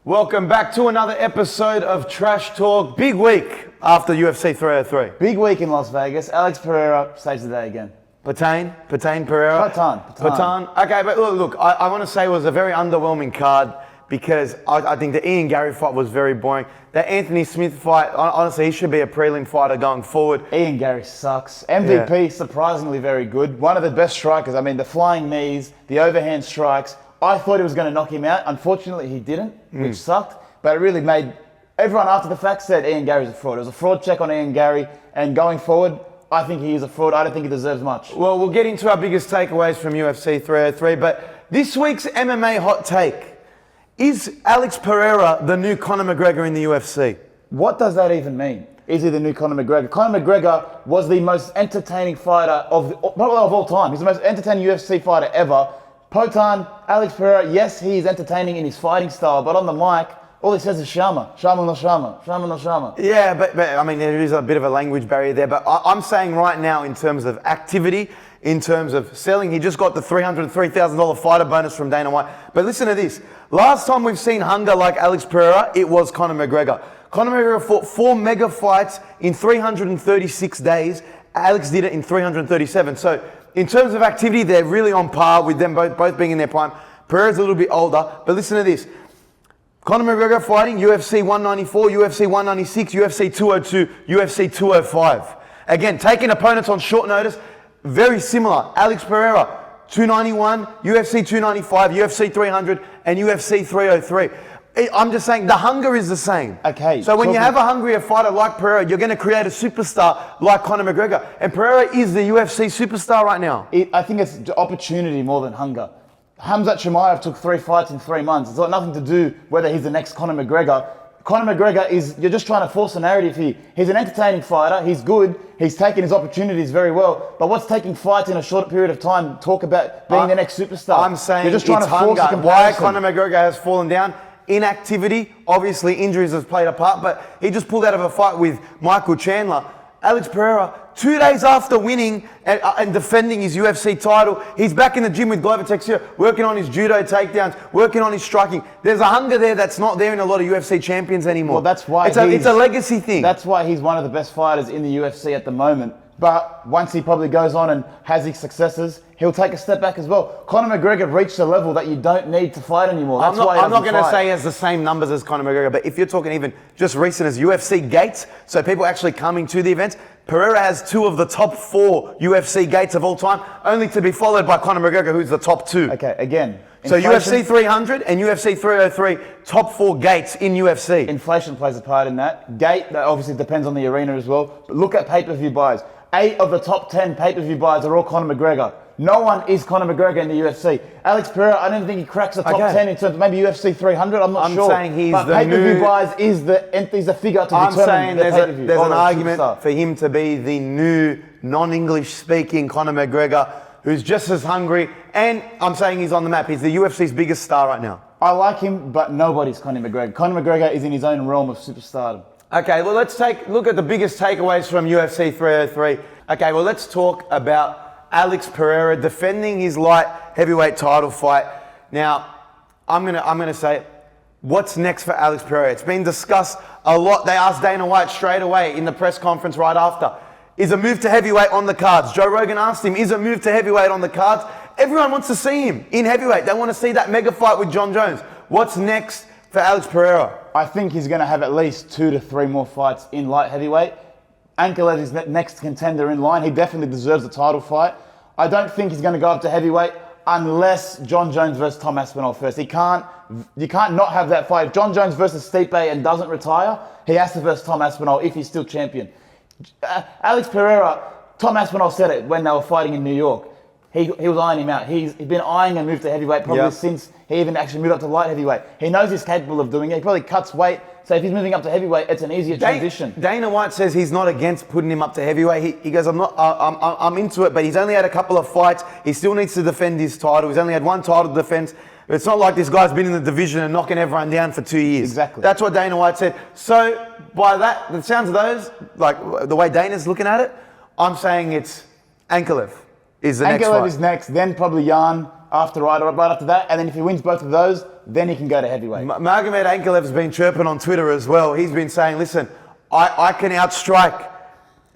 Welcome back to another episode of Trash Talk. Big week after UFC 303. Big week in Las Vegas. Alex Pereira saves the day again. Patan Pereira. Patan. Okay, but look, I want to say it was a very underwhelming card because I think the Ian Garry fight was very boring. The Anthony Smith fight, honestly, he should be a prelim fighter going forward. Ian Garry sucks. MVP, surprisingly very good. One of the best strikers. I mean, the flying knees, the overhand strikes. I thought he was going to knock him out. Unfortunately, he didn't, which sucked. But it really made everyone after the fact said Ian Garry's a fraud. It was a fraud check on Ian Garry. And going forward, I think he is a fraud. I don't think he deserves much. Well, we'll get into our biggest takeaways from UFC 303. But this week's MMA hot take. Is Alex Pereira the new Conor McGregor in the UFC? What does that even mean? Is he the new Conor McGregor? Conor McGregor was the most entertaining fighter of all time. He's the most entertaining UFC fighter ever. Potan, Alex Pereira, yes, he's entertaining in his fighting style, but on the mic, all he says is Shama. Shama no Shama. Shama no Shama. Yeah, but I mean, there is a bit of a language barrier there. But I'm saying right now, in terms of activity, in terms of selling, he just got the $303,000 fighter bonus from Dana White. But listen to this. Last time we've seen hunger like Alex Pereira, it was Conor McGregor. Conor McGregor fought 4 mega fights in 336 days. Alex did it in 337. So in terms of activity, they're really on par with them both being in their prime. Pereira's a little bit older, but listen to this. Conor McGregor fighting UFC 194, UFC 196, UFC 202, UFC 205. Again, taking opponents on short notice, very similar. Alex Pereira, 291, UFC 295, UFC 300, and UFC 303. I'm just saying the hunger is the same. Okay. So when you have a hungrier fighter like Pereira, you're going to create a superstar like Conor McGregor. And Pereira is the UFC superstar right now. I think it's opportunity more than hunger. Khamzat Chimaev took 3 fights in 3 months. It's got nothing to do whether he's the next Conor McGregor. Conor McGregor you're just trying to force a narrative here. He's an entertaining fighter. He's good. He's taken his opportunities very well. But what's taking fights in a short period of time? Talk about being the next superstar. I'm saying you're just trying it's to force hunger. a comparison. Why Conor McGregor has fallen down? Inactivity, obviously injuries has played a part, but he just pulled out of a fight with Michael Chandler. Alex Pereira, 2 days after winning and defending his UFC title, he's back in the gym with Glover Teixeira, working on his judo takedowns, working on his striking. There's a hunger there that's not there in a lot of UFC champions anymore. Well, that's why it's a legacy thing. That's why he's one of the best fighters in the UFC at the moment. But once he probably goes on and has his successes, he'll take a step back as well. Conor McGregor reached a level that you don't need to fight anymore. That's why I'm not going to say he has the same numbers as Conor McGregor, but if you're talking even just recent as UFC gates, so people actually coming to the events, Pereira has 2 of the top 4 UFC gates of all time, only to be followed by Conor McGregor, who's the top 2. Okay, again. So UFC 300 and UFC 303, top 4 gates in UFC. Inflation plays a part in that. Gate, that obviously depends on the arena as well. But look at pay-per-view buys. 8 of the top 10 pay-per-view buys are all Conor McGregor. No one is Conor McGregor in the UFC. Alex Pereira, I don't think he cracks the top 10 in terms of maybe UFC 300. I'm not sure. I'm saying he's but the pay-per-view new... buys is the figure to I'm determine saying the there's pay-per-view. an argument for him to be the new non-English speaking Conor McGregor, who's just as hungry. And I'm saying he's on the map. He's the UFC's biggest star right now. I like him, but nobody's Conor McGregor. Conor McGregor is in his own realm of superstardom. Okay, well, let's look at the biggest takeaways from UFC 303. Okay, well, let's talk about Alex Pereira defending his light heavyweight title fight. Now, I'm gonna say, what's next for Alex Pereira? It's been discussed a lot. They asked Dana White straight away in the press conference right after, is a move to heavyweight on the cards? Joe Rogan asked him, is a move to heavyweight on the cards? Everyone wants to see him in heavyweight. They want to see that mega fight with John Jones. What's next for Alex Pereira? I think he's going to have at least 2 to 3 more fights in light heavyweight. Ankalaev is the next contender in line. He definitely deserves a title fight. I don't think he's going to go up to heavyweight unless John Jones versus Tom Aspinall first. You can't not have that fight. If John Jones versus Stipe and doesn't retire, he has to versus Tom Aspinall if he's still champion. Alex Pereira, Tom Aspinall said it when they were fighting in New York. He was eyeing him out. He's been eyeing a move to heavyweight probably since he even actually moved up to light heavyweight. He knows he's capable of doing it. He probably cuts weight. So if he's moving up to heavyweight, it's an easier transition. Dana White says he's not against putting him up to heavyweight. He goes, I'm into it, but he's only had a couple of fights. He still needs to defend his title. He's only had 1 title defense. It's not like this guy's been in the division and knocking everyone down for 2 years. Exactly. That's what Dana White said. So by that, the sounds of those, like the way Dana's looking at it, I'm saying it's Ankalaev is the next fight. Ankalaev is next, then probably Jan right after that. And then if he wins both of those, then he can go to heavyweight. Magomed Ankalev's been chirping on Twitter as well. He's been saying, listen, I can outstrike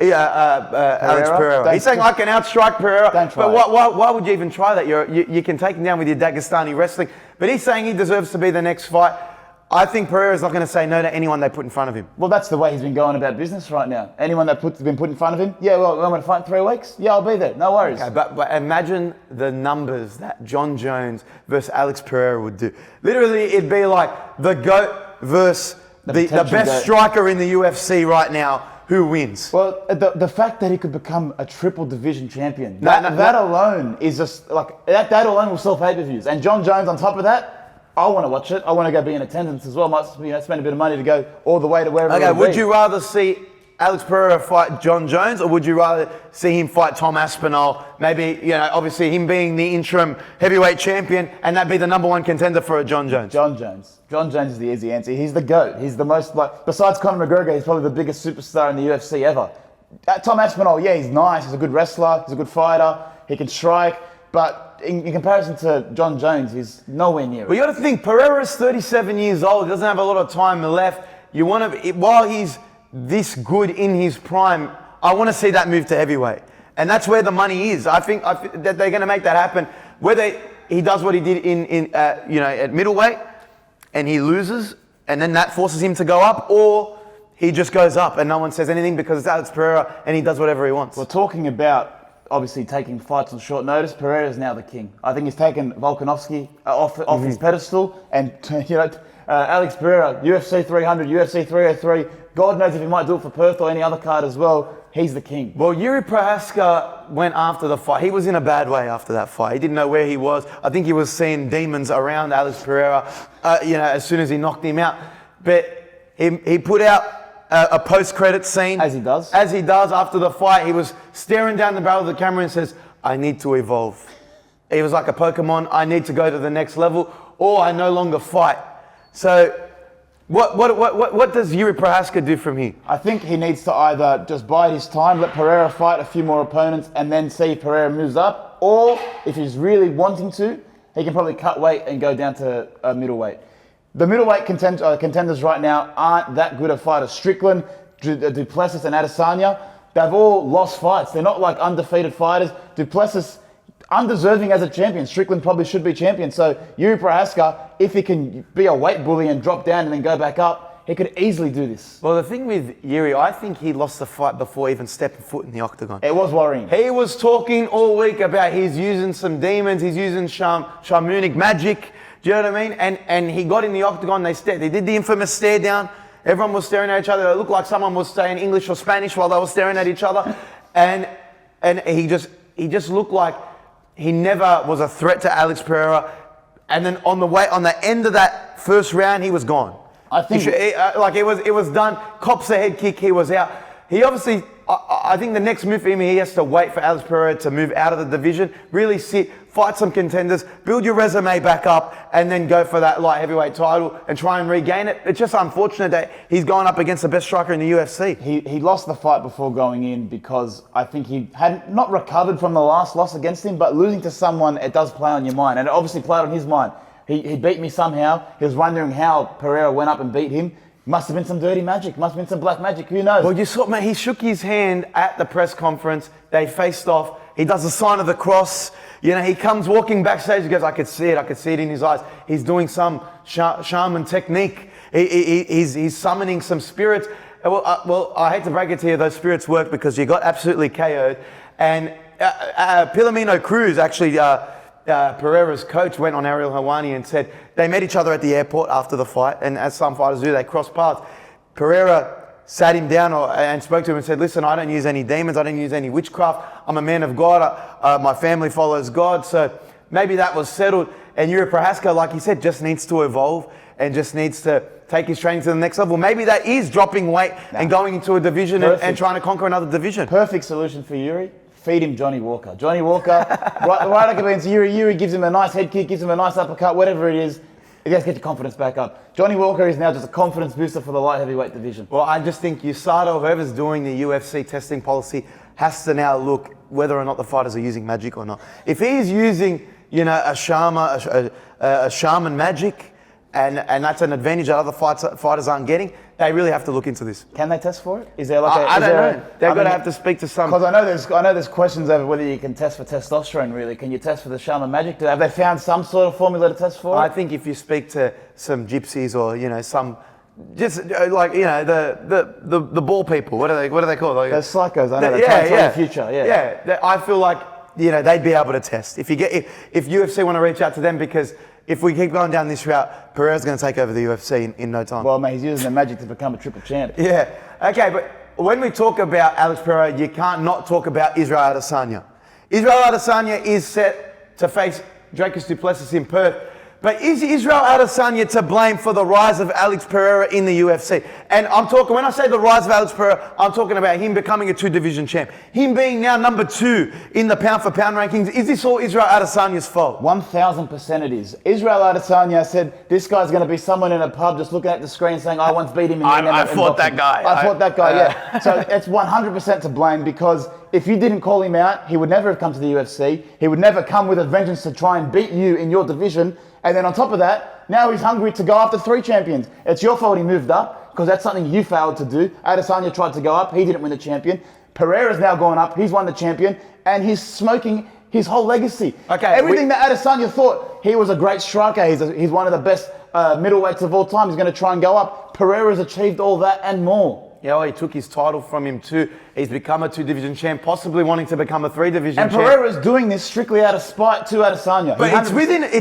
Alex Pereira. He's saying I can outstrike Pereira. Don't try but why would you even try that? You can take him down with your Dagestani wrestling. But he's saying he deserves to be the next fight. I think Pereira's not going to say no to anyone they put in front of him. Well, that's the way he's been going about business right now. Anyone that's been put in front of him, yeah, well, I'm going to fight in 3 weeks? Yeah, I'll be there. No worries. Okay, but imagine the numbers that Jon Jones versus Alex Pereira would do. Literally, it'd be like the GOAT versus the best striker in the UFC right now. Who wins? Well, the fact that he could become a triple division champion, that alone is just like, that alone will sell pay-per-views. And Jon Jones on top of that, I want to watch it. I want to go be in attendance as well. Might spend a bit of money to go all the way to wherever. Okay, would you rather see Alex Pereira fight Jon Jones, or would you rather see him fight Tom Aspinall? Maybe, obviously him being the interim heavyweight champion, and that'd be the #1 contender for a Jon Jones. Jon Jones. Jon Jones is the easy answer. He's the GOAT. He's the most, besides Conor McGregor, he's probably the biggest superstar in the UFC ever. Tom Aspinall, yeah, he's nice. He's a good wrestler. He's a good fighter. He can strike, but in comparison to Jon Jones, he's nowhere near it. Well, you got to think, Pereira's 37 years old. He doesn't have a lot of time left. You want to, while he's this good in his prime, I want to see that move to heavyweight. And that's where the money is. I think that they're going to make that happen. Whether he does what he did at middleweight and he loses, and then that forces him to go up, or he just goes up and no one says anything because it's Alex Pereira and he does whatever he wants. We're talking about obviously taking fights on short notice. Pereira is now the king. I think he's taken Volkanovski off his pedestal, and Alex Pereira, UFC 300, UFC 303. God knows if he might do it for Perth or any other card as well. He's the king. Well, Jiri Procházka went after the fight. He was in a bad way after that fight. He didn't know where he was. I think he was seeing demons around Alex Pereira, as soon as he knocked him out. But he put out a post-credit scene. As he does. As he does after the fight. He was staring down the barrel of the camera and says, I need to evolve. He was like a Pokemon. I need to go to the next level, or I no longer fight. So what does Jiri Procházka do from here? I think he needs to either just bide his time, let Pereira fight a few more opponents, and then see if Pereira moves up, or if he's really wanting to, he can probably cut weight and go down to middleweight. The middleweight contenders right now aren't that good of fighters. Strickland, Duplessis, and Adesanya, they've all lost fights. They're not like undefeated fighters. Duplessis, undeserving as a champion. Strickland probably should be champion. So Jiri Procházka, if he can be a weight bully and drop down and then go back up, he could easily do this. Well, the thing with Jiri, I think he lost the fight before even stepping foot in the octagon. It was worrying. He was talking all week about he's using some demons, he's using shamanic magic. Do you know what I mean? And he got in the octagon, they did the infamous stare down. Everyone was staring at each other. It looked like someone was saying English or Spanish while they were staring at each other. And he just looked like he never was a threat to Alex Pereira. And then on the end of that first round, he was gone. I think it was done. Cops a head kick, he was out. He obviously, I think the next move for him, he has to wait for Alex Pereira to move out of the division, really sit, fight some contenders, build your resume back up, and then go for that light heavyweight title and try and regain it. It's just unfortunate that he's going up against the best striker in the UFC. He lost the fight before going in because I think he had not recovered from the last loss against him, but losing to someone, it does play on your mind, and it obviously played on his mind. He beat me somehow. He was wondering how Pereira went up and beat him. Must have been some dirty magic. Must have been some black magic. Who knows? Well, you saw, man, he shook his hand at the press conference. They faced off. He does the sign of the cross. He comes walking backstage. He goes, I could see it. I could see it in his eyes. He's doing some shaman technique. He's summoning some spirits. Well, I hate to break it to you, those spirits work because you got absolutely KO'd. And Pilomino Cruz, actually, Pereira's coach, went on Ariel Helwani and said they met each other at the airport after the fight, and as some fighters do, they cross paths. Pereira sat him down and spoke to him and said, listen, I don't use any demons, I don't use any witchcraft, I'm a man of God, my family follows God, so maybe that was settled. And Jiri Procházka, like he said, just needs to evolve and just needs to take his training to the next level. Maybe that is dropping weight and going into a division and trying to conquer another division. Perfect solution for Jiri. Feed him Johnny Walker. Johnny Walker, right up against Jiri. Jiri gives him a nice head kick, gives him a nice uppercut, whatever it is. You guys get your confidence back up. Johnny Walker is now just a confidence booster for the light heavyweight division. Well, I just think USADA, whoever's doing the UFC testing policy, has to now look whether or not the fighters are using magic or not. If he's using, a shaman magic, and that's an advantage that other fighters aren't getting, they really have to look into this. Can they test for it? Is there like I don't know. They're going to have to speak to some. Because I know there's questions over whether you can test for testosterone. Really, can you test for the shaman magic? Have they found some sort of formula to test for? I think if you speak to some gypsies or some, just like the ball people, what are they called? Like, they're psychos. I know. They're trying to tell the future. Yeah. I feel like they'd be able to test if UFC want to reach out to them, because if we keep going down this route, Pereira's going to take over the UFC in no time. Well, mate, he's using the magic to become a triple champ. Yeah. Okay, but when we talk about Alex Pereira, you can't not talk about Israel Adesanya. Israel Adesanya is set to face Dracus du Plessis in Perth. But is Israel Adesanya to blame for the rise of Alex Pereira in the UFC? And when I say the rise of Alex Pereira, I'm talking about him becoming a 2-division champ. Him being now number 2 in the pound-for-pound rankings. Is this all Israel Adesanya's fault? 1,000% it is. Israel Adesanya said, this guy's going to be someone in a pub just looking at the screen saying, I once beat him in the I fought that guy. I fought that guy, yeah. So it's 100% to blame, because if you didn't call him out, he would never have come to the UFC. He would never come with a vengeance to try and beat you in your division. And then on top of that, now he's hungry to go after 3 champions. It's your fault he moved up, because that's something you failed to do. Adesanya tried to go up. He didn't win the champion. Pereira's now gone up. He's won the champion. And he's smoking his whole legacy. Okay, Everything that Adesanya thought, he was a great striker. He's one of the best middleweights of all time. He's going to try and go up. Pereira's achieved all that and more. Yeah, well, he took his title from him too. He's become a 2-division champ, possibly wanting to become a 3-division champ. And Pereira's doing this strictly out of spite to Adesanya. But it's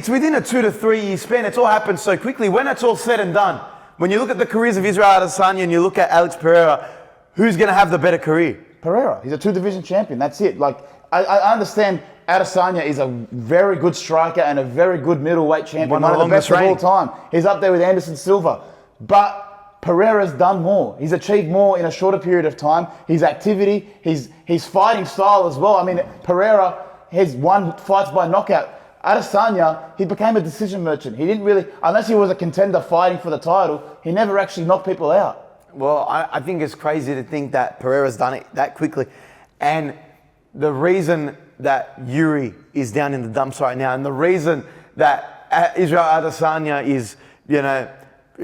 within a 2 to 3 year span. It's all happened so quickly. When it's all said and done, when you look at the careers of Israel Adesanya and you look at Alex Pereira, who's going to have the better career? Pereira. He's a 2-division champion. That's it. Like, I understand Adesanya is a very good striker and a very good middleweight champion. One of the best of all time. He's up there with Anderson Silva. But Pereira's done more. He's achieved more in a shorter period of time. His activity, his fighting style as well. I mean, Pereira has won fights by knockout. Adesanya, he became a decision merchant. He didn't really, unless he was a contender fighting for the title, he never actually knocked people out. Well, I think it's crazy to think that Pereira's done it that quickly. And the reason that Jiri is down in the dumps right now, and the reason that Israel Adesanya is,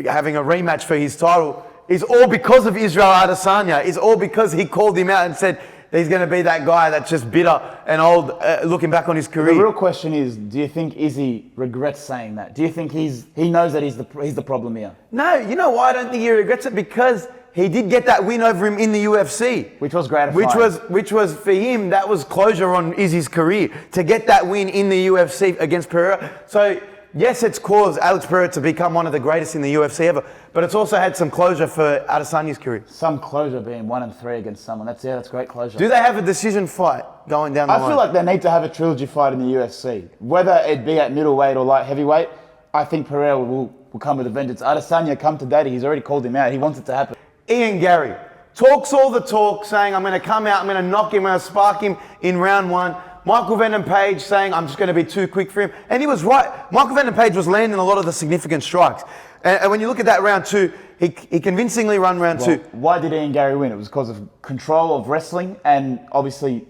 having a rematch for his title, is all because of Israel Adesanya. It's all because he called him out and said he's going to be that guy that's just bitter and old, looking back on his career. The real question is, do you think Izzy regrets saying that? Do you think he knows that he's the problem here? No, you know why I don't think he regrets it? Because he did get that win over him in the UFC. Which was gratifying. Which was for him, that was closure on Izzy's career. To get that win in the UFC against Pereira. So, yes, it's caused Alex Pereira to become one of the greatest in the UFC ever, but it's also had some closure for Adesanya's career. Some closure being 1-3 against someone. That's great closure. Do they have a decision fight going down the line? I feel like they need to have a trilogy fight in the UFC. Whether it be at middleweight or light heavyweight, I think Pereira will come with a vengeance. Adesanya, come to daddy. He's already called him out. He wants it to happen. Ian Garry talks all the talk, saying, I'm going to come out, I'm going to knock him, I'm going to spark him in round 1. Michael Venom Page saying, I'm just going to be too quick for him. And he was right. Michael Venom Page was landing a lot of the significant strikes. And when you look at that round 2, he convincingly won round 2. Why did Ian Garry win? It was because of control of wrestling and obviously,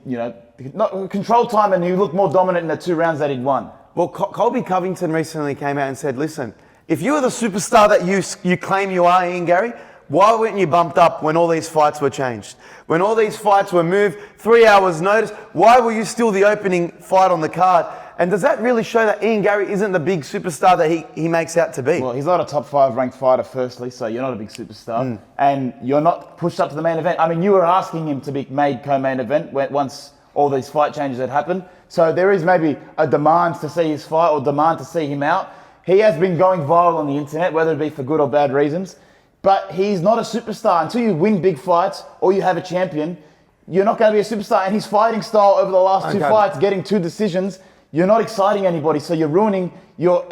not control time, and he looked more dominant in the 2 rounds that he'd won. Well, Colby Covington recently came out and said, listen, if you are the superstar that you claim you are, Ian Garry, why weren't you bumped up when all these fights were changed? When all these fights were moved, 3 hours notice, why were you still the opening fight on the card? And does that really show that Ian Garry isn't the big superstar that he makes out to be? Well, he's not a top 5 ranked fighter, firstly, so you're not a big superstar. And you're not pushed up to the main event. I mean, you were asking him to be made co-main event once all these fight changes had happened. So there is maybe a demand to see his fight or demand to see him out. He has been going viral on the internet, whether it be for good or bad reasons. But he's not a superstar. Until you win big fights or you have a champion, you're not going to be a superstar. And his fighting style over the last 2 fights, getting 2 decisions, you're not exciting anybody. So you're ruining your...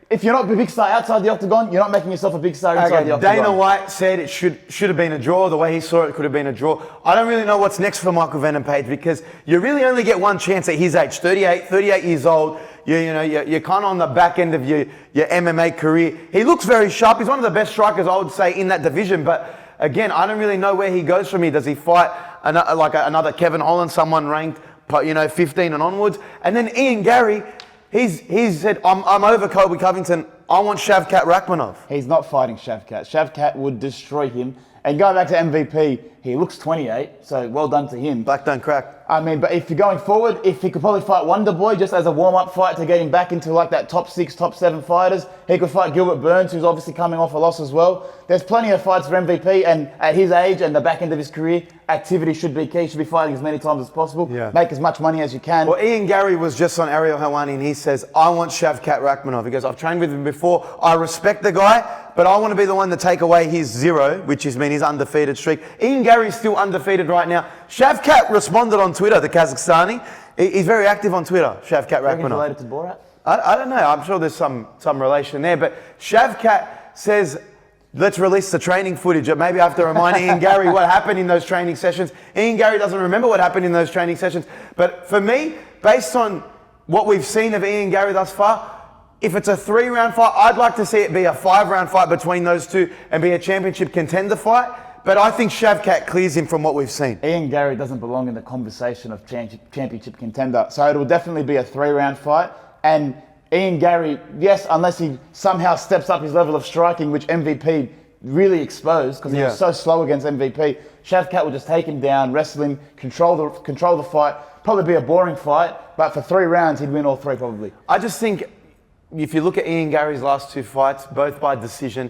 If you're not a big star outside the octagon, you're not making yourself a big star inside the octagon. Dana White said it should have been a draw. The way he saw it could have been a draw. I don't really know what's next for Michael Venom Page, because you really only get one chance at his age, 38 years old. You're kind of on the back end of your MMA career. He looks very sharp. He's one of the best strikers, I would say, in that division. But again, I don't really know where he goes from here. Does he fight another Kevin Holland, someone ranked 15 and onwards? And then Ian Garry, he's said, I'm over Colby Covington. I want Shavkat Rakhmonov. He's not fighting Shavkat. Shavkat would destroy him. And going back to MVP, he looks 28, so well done to him. Black don't crack. I mean, but if you're going forward, if he could probably fight Wonderboy just as a warm-up fight to get him back into like that top 6, top 7 fighters, he could fight Gilbert Burns, who's obviously coming off a loss as well. There's plenty of fights for MVP, and at his age and the back end of his career, activity should be key. He should be fighting as many times as possible. Yeah. Make as much money as you can. Well, Ian Garry was just on Ariel Helwani and he says, I want Shavkat Rakhmonov. He goes, I've trained with him before. I respect the guy, but I want to be the one to take away his 0, which is his undefeated streak. Ian Gary's still undefeated right now. Shavkat responded on Twitter, the Kazakhstani. He's very active on Twitter, Shavkat Rakhmonov. Related to Borat? I don't know. I'm sure there's some relation there. But Shavkat says, let's release the training footage. Maybe I have to remind Ian Garry what happened in those training sessions. Ian Garry doesn't remember what happened in those training sessions. But for me, based on what we've seen of Ian Garry thus far, if it's a 3-round fight, I'd like to see it be a 5-round fight between those two and be a championship contender fight. But I think Shavkat clears him from what we've seen. Ian Garry doesn't belong in the conversation of championship contender. So it will definitely be a 3-round fight. And Ian Garry, yes, unless he somehow steps up his level of striking, which MVP really exposed because he was so slow against MVP, Shavkat will just take him down, wrestle him, control the fight. Probably be a boring fight, but for 3 rounds, he'd win all 3 probably. I just think if you look at Ian Garry's last 2 fights, both by decision,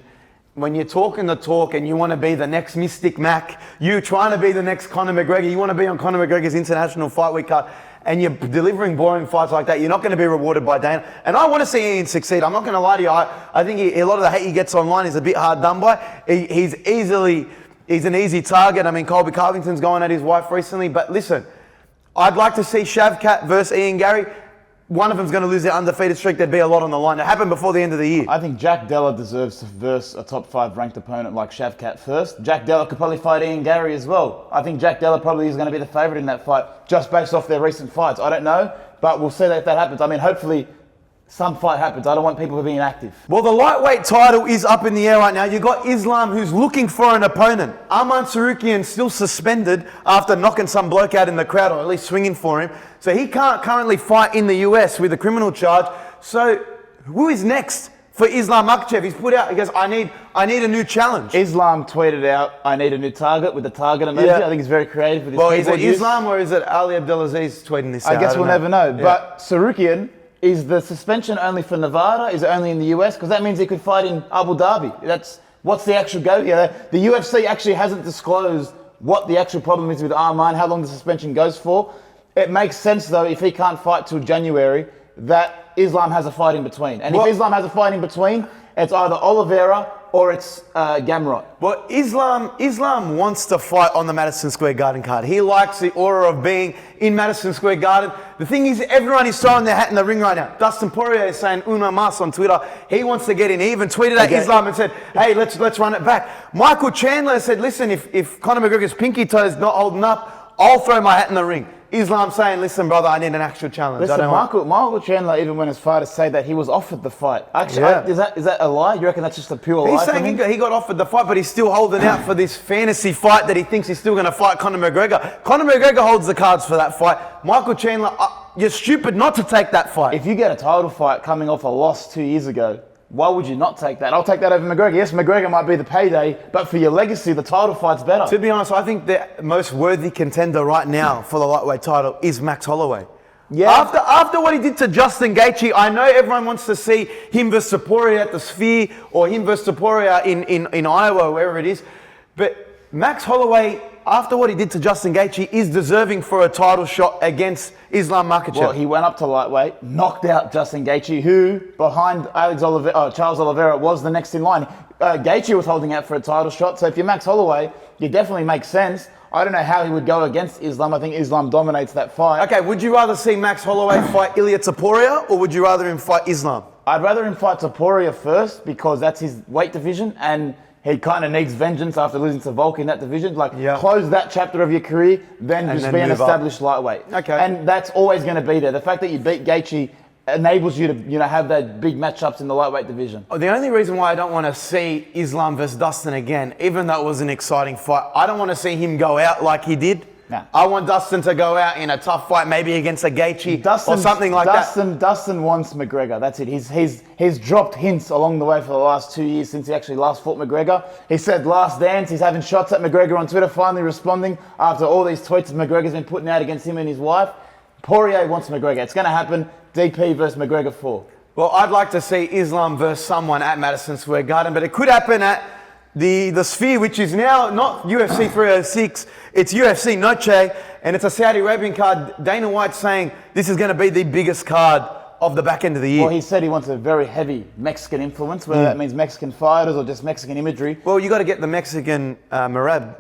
when you're talking the talk and you want to be the next Mystic Mac, you're trying to be the next Conor McGregor, you want to be on Conor McGregor's international fight week card, and you're delivering boring fights like that, you're not going to be rewarded by Dana. And I want to see Ian succeed. I'm not going to lie to you. I think a lot of the hate he gets online is a bit hard done by. He's an easy target. I mean, Colby Covington's going at his wife recently. But listen, I'd like to see Shavkat versus Ian Garry. One of them's going to lose their undefeated streak. There'd be a lot on the line. It happened before the end of the year. I think Jack Della deserves to verse a top 5 ranked opponent like Shavkat first. Jack Della could probably fight Ian Garry as well. I think Jack Della probably is going to be the favourite in that fight, just based off their recent fights. I don't know, but we'll see if that happens. I mean, hopefully some fight happens. I don't want people being active. Well, the lightweight title is up in the air right now. You've got Islam, who's looking for an opponent. Arman Sarukian still suspended after knocking some bloke out in the crowd, or at least swinging for him. So he can't currently fight in the US with a criminal charge. So who is next for Islam Makhachev? He's put out, he goes, I need a new challenge. Islam tweeted out, I need a new target with the target emoji. Yeah. I think he's very creative with his Well, is keyboard it use. Islam or is it Ali Abdelaziz tweeting this out? I guess we'll never know. Yeah. But Sarukian, is the suspension only for Nevada? Is it only in the US? Because that means he could fight in Abu Dhabi. What's the actual go? Yeah, the UFC actually hasn't disclosed what the actual problem is with Arman, how long the suspension goes for. It makes sense though, if he can't fight till January, that Islam has a fight in between. And if Islam has a fight in between, it's either Oliveira or it's Gamrot. Well, Islam wants to fight on the Madison Square Garden card. He likes the aura of being in Madison Square Garden. The thing is, everyone is throwing their hat in the ring right now. Dustin Poirier is saying una mas on Twitter. He wants to get in. He even tweeted at Islam and said, hey, let's run it back. Michael Chandler said, listen, if Conor McGregor's pinky toe is not holding up, I'll throw my hat in the ring. Islam saying, listen, brother, I need an actual challenge. Listen, Michael Chandler even went as far to say that he was offered the fight. Actually, is that a lie? You reckon that's just a pure lie? He's saying he got offered the fight, but he's still holding out for this fantasy fight that he thinks he's still going to fight Conor McGregor. Conor McGregor holds the cards for that fight. Michael Chandler, you're stupid not to take that fight. If you get a title fight coming off a loss 2 years ago, why would you not take that? I'll take that over McGregor. Yes, McGregor might be the payday, but for your legacy, the title fight's better. To be honest, I think the most worthy contender right now for the lightweight title is Max Holloway. Yeah. After what he did to Justin Gaethje, I know everyone wants to see him versus Poirier at the Sphere or him versus Poirier in Iowa, wherever it is. But Max Holloway, after what he did to Justin Gaethje, is deserving for a title shot against Islam Makhachev. Well, he went up to lightweight, knocked out Justin Gaethje, who, behind Charles Oliveira, was the next in line. Gaethje was holding out for a title shot, so if you're Max Holloway, you definitely make sense. I don't know how he would go against Islam. I think Islam dominates that fight. Okay, would you rather see Max Holloway fight Ilia Topuria, or would you rather him fight Islam? I'd rather him fight Topuria first, because that's his weight division, and he kind of needs vengeance after losing to Volk in that division. Close that chapter of your career, then just be an established lightweight. Okay. And that's always going to be there. The fact that you beat Gaethje enables you to have that big matchups in the lightweight division. The only reason why I don't want to see Islam versus Dustin again, even though it was an exciting fight, I don't want to see him go out like he did Nah. I want Dustin to go out in a tough fight, maybe against a Gaethje or something like that. Dustin wants McGregor. That's it. He's dropped hints along the way for the last 2 years since he actually last fought McGregor. He said last dance. He's having shots at McGregor on Twitter, finally responding after all these tweets that McGregor's been putting out against him and his wife. Poirier wants McGregor. It's going to happen. DP versus McGregor 4. Well, I'd like to see Islam versus someone at Madison Square Garden, but it could happen at the Sphere, which is now not UFC 306, it's UFC Noche, and it's a Saudi Arabian card. Dana White's saying this is going to be the biggest card of the back end of the year. Well, he said he wants a very heavy Mexican influence, whether that means Mexican fighters or just Mexican imagery. Well, you got to get the Mexican Marab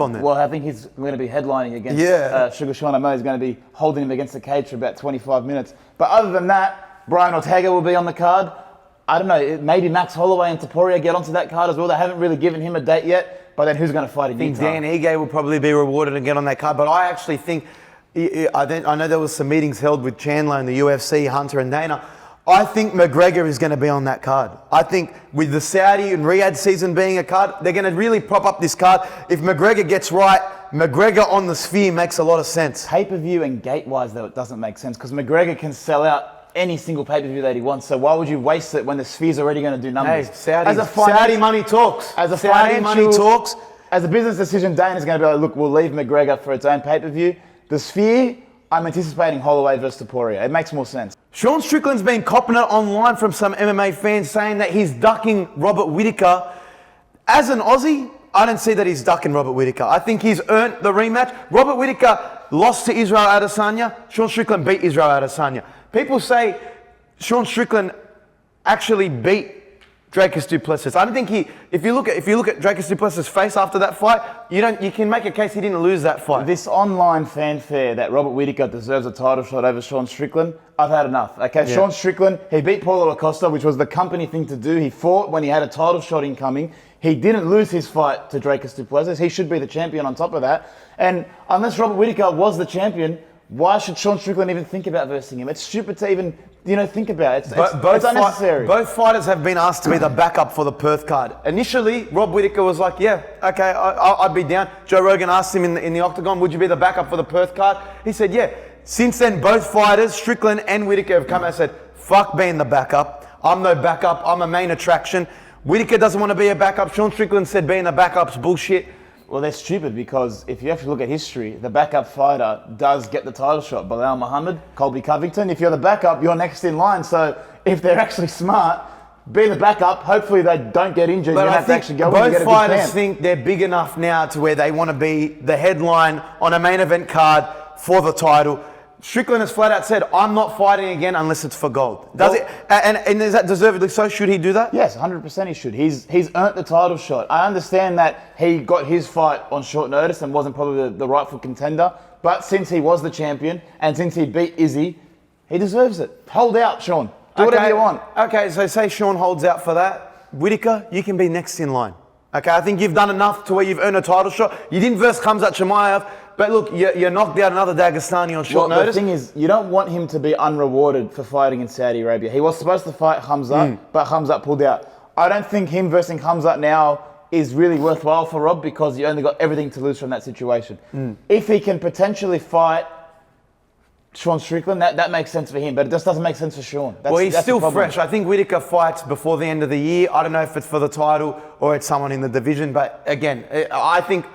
on there. Well, I think he's going to be headlining against Sugar Sean. I know he's going to be holding him against the cage for about 25 minutes. But other than that, Brian Ortega will be on the card. I don't know, maybe Max Holloway and Topuria get onto that card as well. They haven't really given him a date yet, but then who's going to fight in Utah? I think Dan Ige will probably be rewarded and get on that card, but I actually think, I know there was some meetings held with Chandler and the UFC, Hunter and Dana. I think McGregor is going to be on that card. I think with the Saudi and Riyadh season being a card, they're going to really prop up this card. If McGregor gets right, McGregor on the Sphere makes a lot of sense. Pay-per-view and gate-wise, though, it doesn't make sense because McGregor can sell out any single pay-per-view that he wants. So why would you waste it when the Sphere's already going to do numbers? Hey, Saudi money talks. Saudi money talks. As a business decision, Dana's going to be like, look, we'll leave McGregor for its own pay-per-view. The Sphere, I'm anticipating Holloway versus Topuria. It makes more sense. Sean Strickland's been copping it online from some MMA fans saying that he's ducking Robert Whittaker. As an Aussie, I don't see that he's ducking Robert Whittaker. I think he's earned the rematch. Robert Whittaker lost to Israel Adesanya. Sean Strickland beat Israel Adesanya. People say Sean Strickland actually beat Dracus du Plessis. I don't think if you look at Dracus du Plessis' face after that fight, you can make a case he didn't lose that fight. This online fanfare that Robert Whittaker deserves a title shot over Sean Strickland, I've had enough. Okay, yeah. Sean Strickland, he beat Paulo Acosta, which was the company thing to do. He fought when he had a title shot incoming. He didn't lose his fight to Dracus du Plessis. He should be the champion on top of that. And unless Robert Whittaker was the champion, why should Sean Strickland even think about versing him? It's stupid to even, think about it. It's unnecessary. Both fighters have been asked to be the backup for the Perth card. Initially, Rob Whittaker was like, yeah, okay, I'd be down. Joe Rogan asked him in the octagon, would you be the backup for the Perth card? He said, yeah. Since then, both fighters, Strickland and Whittaker, have come out and said, fuck being the backup. I'm no backup. I'm a main attraction. Whittaker doesn't want to be a backup. Sean Strickland said being a backup's bullshit. Well, they're stupid because if you actually look at history, the backup fighter does get the title shot. Bilal Muhammad, Colby Covington. If you're the backup, you're next in line. So if they're actually smart, be the backup. Hopefully they don't get injured. But you I have to actually go both in and get a fighters good camp. think they're big enough now to where they want to be the headline on a main event card for the title. Strickland has flat out said, I'm not fighting again unless it's for gold. Does it? And is that deservedly so? Should he do that? Yes, 100% he should. He's earned the title shot. I understand that he got his fight on short notice and wasn't probably the rightful contender. But since he was the champion and since he beat Izzy, he deserves it. Hold out, Sean. Do whatever you want. Okay, so say Sean holds out for that. Whittaker, you can be next in line. Okay, I think you've done enough to where you've earned a title shot. You didn't verse Khamzat Chimaev, but look, you knocked out another Dagestani on short notice. The thing is, you don't want him to be unrewarded for fighting in Saudi Arabia. He was supposed to fight Khamzat, but Khamzat pulled out. I don't think him versing Khamzat now is really worthwhile for Rob because you only got everything to lose from that situation. If he can potentially fight Sean Strickland, that makes sense for him, but it just doesn't make sense for Sean. He's still fresh. I think Whittaker fights before the end of the year. I don't know if it's for the title or it's someone in the division, but again, I think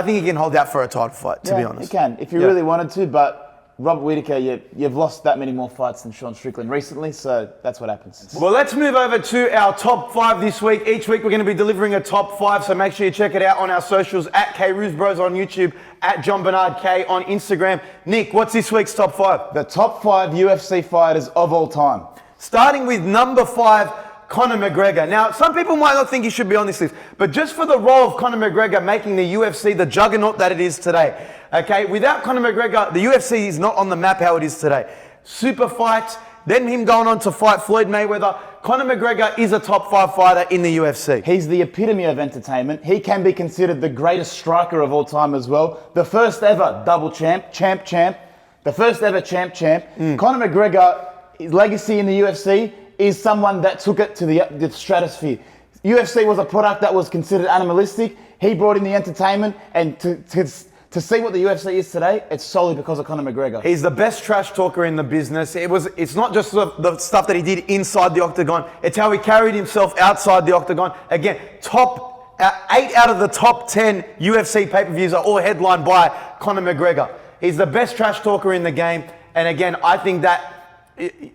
he can hold out for a title fight, to be honest. He can, if you really wanted to, but Robert Whittaker, you've lost that many more fights than Sean Strickland recently, so that's what happens. Well, let's move over to our top 5 this week. Each week we're going to be delivering a top 5, so make sure you check it out on our socials, at Kairouz Bros on YouTube, at John Bernard K on Instagram. Nick, what's this week's top 5? The top 5 UFC fighters of all time. Starting with number 5, Conor McGregor. Now, some people might not think he should be on this list, but just for the role of Conor McGregor making the UFC the juggernaut that it is today, okay? Without Conor McGregor, the UFC is not on the map how it is today. Super fights, then him going on to fight Floyd Mayweather. Conor McGregor is a top 5 fighter in the UFC. He's the epitome of entertainment. He can be considered the greatest striker of all time as well. The first ever double champ. The first ever champ. Conor McGregor, his legacy in the UFC is someone that took it to the stratosphere. UFC was a product that was considered animalistic. He brought in the entertainment, and to To see what the UFC is today, it's solely because of Conor McGregor. He's the best trash talker in the business. It's not just the stuff that he did inside the octagon. It's how he carried himself outside the octagon. Again, 8 out of the top 10 UFC pay-per-views are all headlined by Conor McGregor. He's the best trash talker in the game. And again, I think that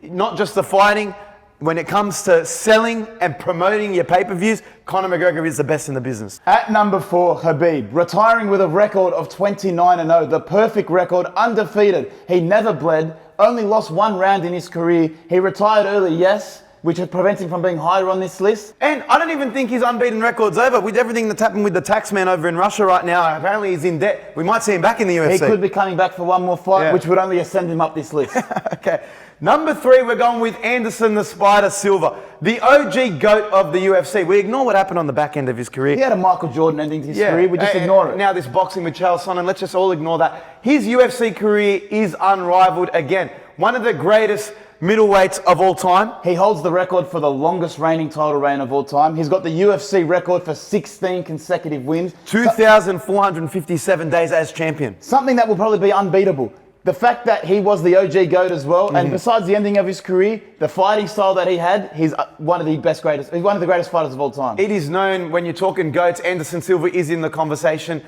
not just the fighting, when it comes to selling and promoting your pay-per-views, Conor McGregor is the best in the business. At number 4, Khabib, retiring with a record of 29-0, the perfect record, undefeated. He never bled, only lost 1 round in his career. He retired early, yes, which prevents him from being higher on this list. And I don't even think his unbeaten record's over. With everything that's happened with the taxman over in Russia right now, apparently he's in debt. We might see him back in the UFC. He could be coming back for one more fight, which would only ascend him up this list. Okay. Number 3, we're going with Anderson the Spider Silva, the OG GOAT of the UFC. We ignore what happened on the back end of his career. He had a Michael Jordan ending to his career. We just ignore it. Now this boxing with Charles Sonnen, let's just all ignore that. His UFC career is unrivaled again. One of the greatest middleweights of all time. He holds the record for the longest reigning title reign of all time. He's got the UFC record for 16 consecutive wins. 2,457 days as champion. Something that will probably be unbeatable. The fact that he was the OG GOAT as well, and besides the ending of his career, the fighting style that he had, he's one of the greatest fighters of all time. It is known when you're talking GOATs, Anderson Silva is in the conversation.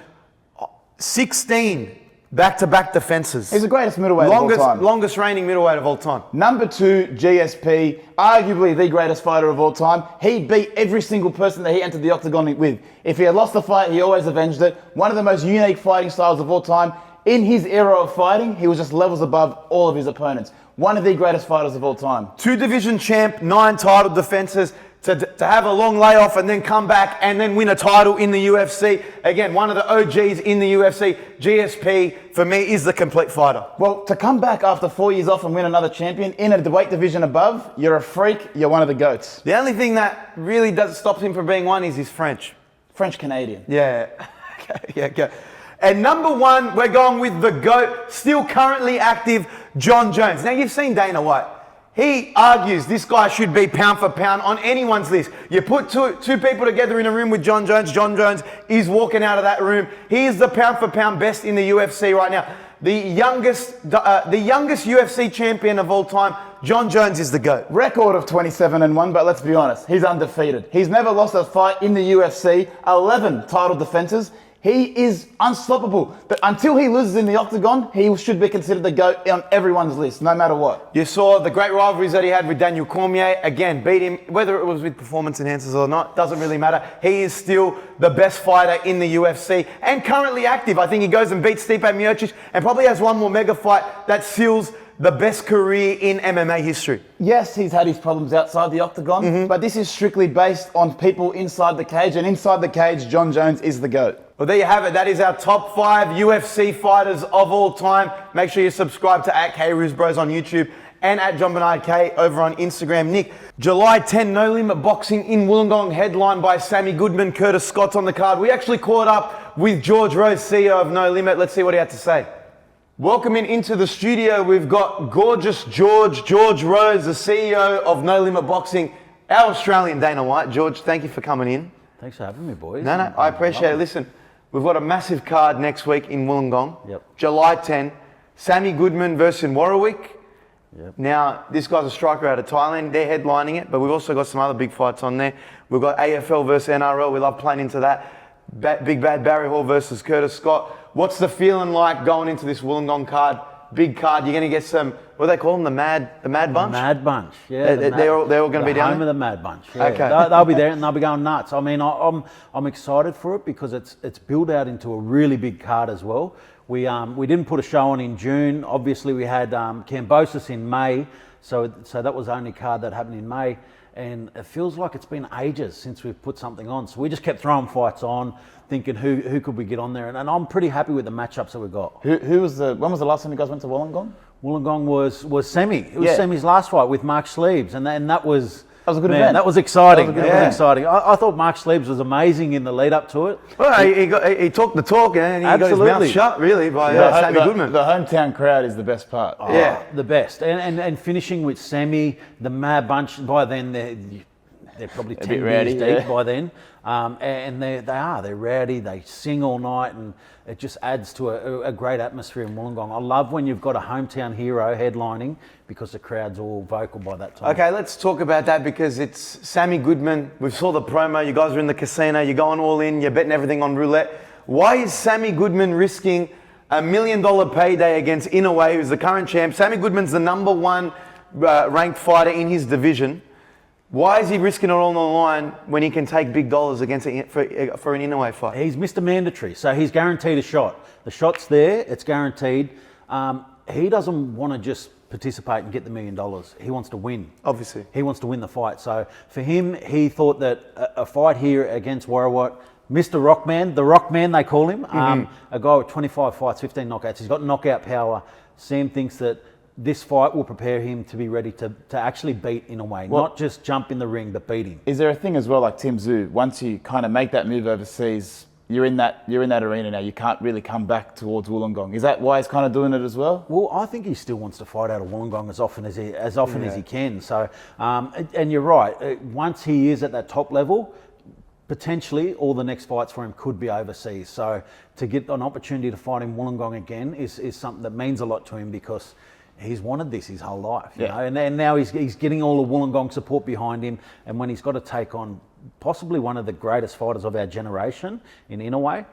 16 back-to-back defenses. He's the greatest middleweight of all time. Longest reigning middleweight of all time. Number 2, GSP, arguably the greatest fighter of all time. He beat every single person that he entered the octagon with. If he had lost the fight, he always avenged it. One of the most unique fighting styles of all time. In his era of fighting, he was just levels above all of his opponents. One of the greatest fighters of all time. 2-division champ, 9 title defenses. To have a long layoff and then come back and then win a title in the UFC. Again, one of the OGs in the UFC. GSP, for me, is the complete fighter. Well, to come back after 4 years off and win another champion in a weight division above, you're a freak, you're one of the GOATs. The only thing that really does stop him from being one is his French. French-Canadian. Yeah. Okay. And number 1, we're going with the GOAT, still currently active, Jon Jones. Now, you've seen Dana White. He argues this guy should be pound for pound on anyone's list. You put two people together in a room with Jon Jones is walking out of that room. He is the pound for pound best in the UFC right now. The youngest UFC champion of all time, Jon Jones is the GOAT. Record of 27-1, but let's be honest, he's undefeated. He's never lost a fight in the UFC, 11 title defenses. He is unstoppable. But until he loses in the octagon, he should be considered the GOAT on everyone's list, no matter what. You saw the great rivalries that he had with Daniel Cormier. Again, beat him, whether it was with performance enhancers or not, doesn't really matter. He is still the best fighter in the UFC and currently active. I think he goes and beats Stipe Miocic and probably has one more mega fight that seals the best career in MMA history. Yes, he's had his problems outside the octagon, but this is strictly based on people inside the cage, and inside the cage, Jon Jones is the GOAT. Well, there you have it. That is our top 5 UFC fighters of all time. Make sure you subscribe to @Kairouz Bros on YouTube and @JohnBernardK over on Instagram. Nick, July 10, No Limit Boxing in Wollongong, headlined by Sammy Goodman, Curtis Scott's on the card. We actually caught up with George Rose, CEO of No Limit. Let's see what he had to say. Welcoming into the studio, we've got gorgeous George Rose, the CEO of No Limit Boxing, our Australian Dana White. George, thank you for coming in. Thanks for having me, boys. No, I appreciate it. Listen, we've got a massive card next week in Wollongong. Yep. July 10, Sammy Goodman versus Warwick. Yep. Now, this guy's a striker out of Thailand. They're headlining it, but we've also got some other big fights on there. We've got AFL versus NRL. We love playing into that. Big Bad Barry Hall versus Curtis Scott. What's the feeling like going into this Wollongong card? Big card. You're going to get some, what do they call them? The Mad Bunch? The Mad Bunch, yeah. They're all going to be down home there? of the Mad Bunch, yeah. Okay. They'll be there and they'll be going nuts. I mean, I'm excited for it because it's built out into a really big card as well. We didn't put a show on in June. Obviously, we had Cambosis in May, so that was the only card that happened in May. And it feels like it's been ages since we've put something on. So we just kept throwing fights on, thinking who could we get on there. And I'm pretty happy with the matchups that we got. When was the last time you guys went to Wollongong? Wollongong was semi. It was Semi's last fight with Mark Sleeves, and that was a good event. That was exciting. That was exciting. I thought Mark Sleeves was amazing in the lead up to it. Well, he talked the talk and he got his mouth shut really by Sammy Goodman. The hometown crowd is the best part. The best. And finishing with Semi, the Mad Bunch. By then they're probably A 10 bit beers rowdy, deep yeah. by then. And they're rowdy, they sing all night, and it just adds to a great atmosphere in Wollongong. I love when you've got a hometown hero headlining because the crowd's all vocal by that time. Okay, let's talk about that because it's Sammy Goodman. We saw the promo. You guys are in the casino. You're going all in. You're betting everything on roulette. Why is Sammy Goodman risking $1 million payday against Inoue, who's the current champ? Sammy Goodman's the number one ranked fighter in his division. Why is he risking it all on the line when he can take big dollars for an Inoue fight? He's Mr. Mandatory, so he's guaranteed a shot. The shot's there, it's guaranteed. He doesn't want to just participate and get the $1 million. He wants to win. Obviously. He wants to win the fight. So for him, he thought that a fight here against Warrawat, Mr. Rockman, the Rockman they call him, a guy with 25 fights, 15 knockouts. He's got knockout power. Sam thinks that this fight will prepare him to be ready to actually beat Inoue, not just jump in the ring, but beat him. Is there a thing as well like Tim Tszyu? Once you kind of make that move overseas, you're in that arena now. You can't really come back towards Wollongong. Is that why he's kind of doing it as well? Well, I think he still wants to fight out of Wollongong as often as he can. So, and you're right. Once he is at that top level, potentially all the next fights for him could be overseas. So to get an opportunity to fight in Wollongong again is something that means a lot to him because he's wanted this his whole life, you know, and now he's getting all the Wollongong support behind him. And when he's got to take on possibly one of the greatest fighters of our generation in Inoue,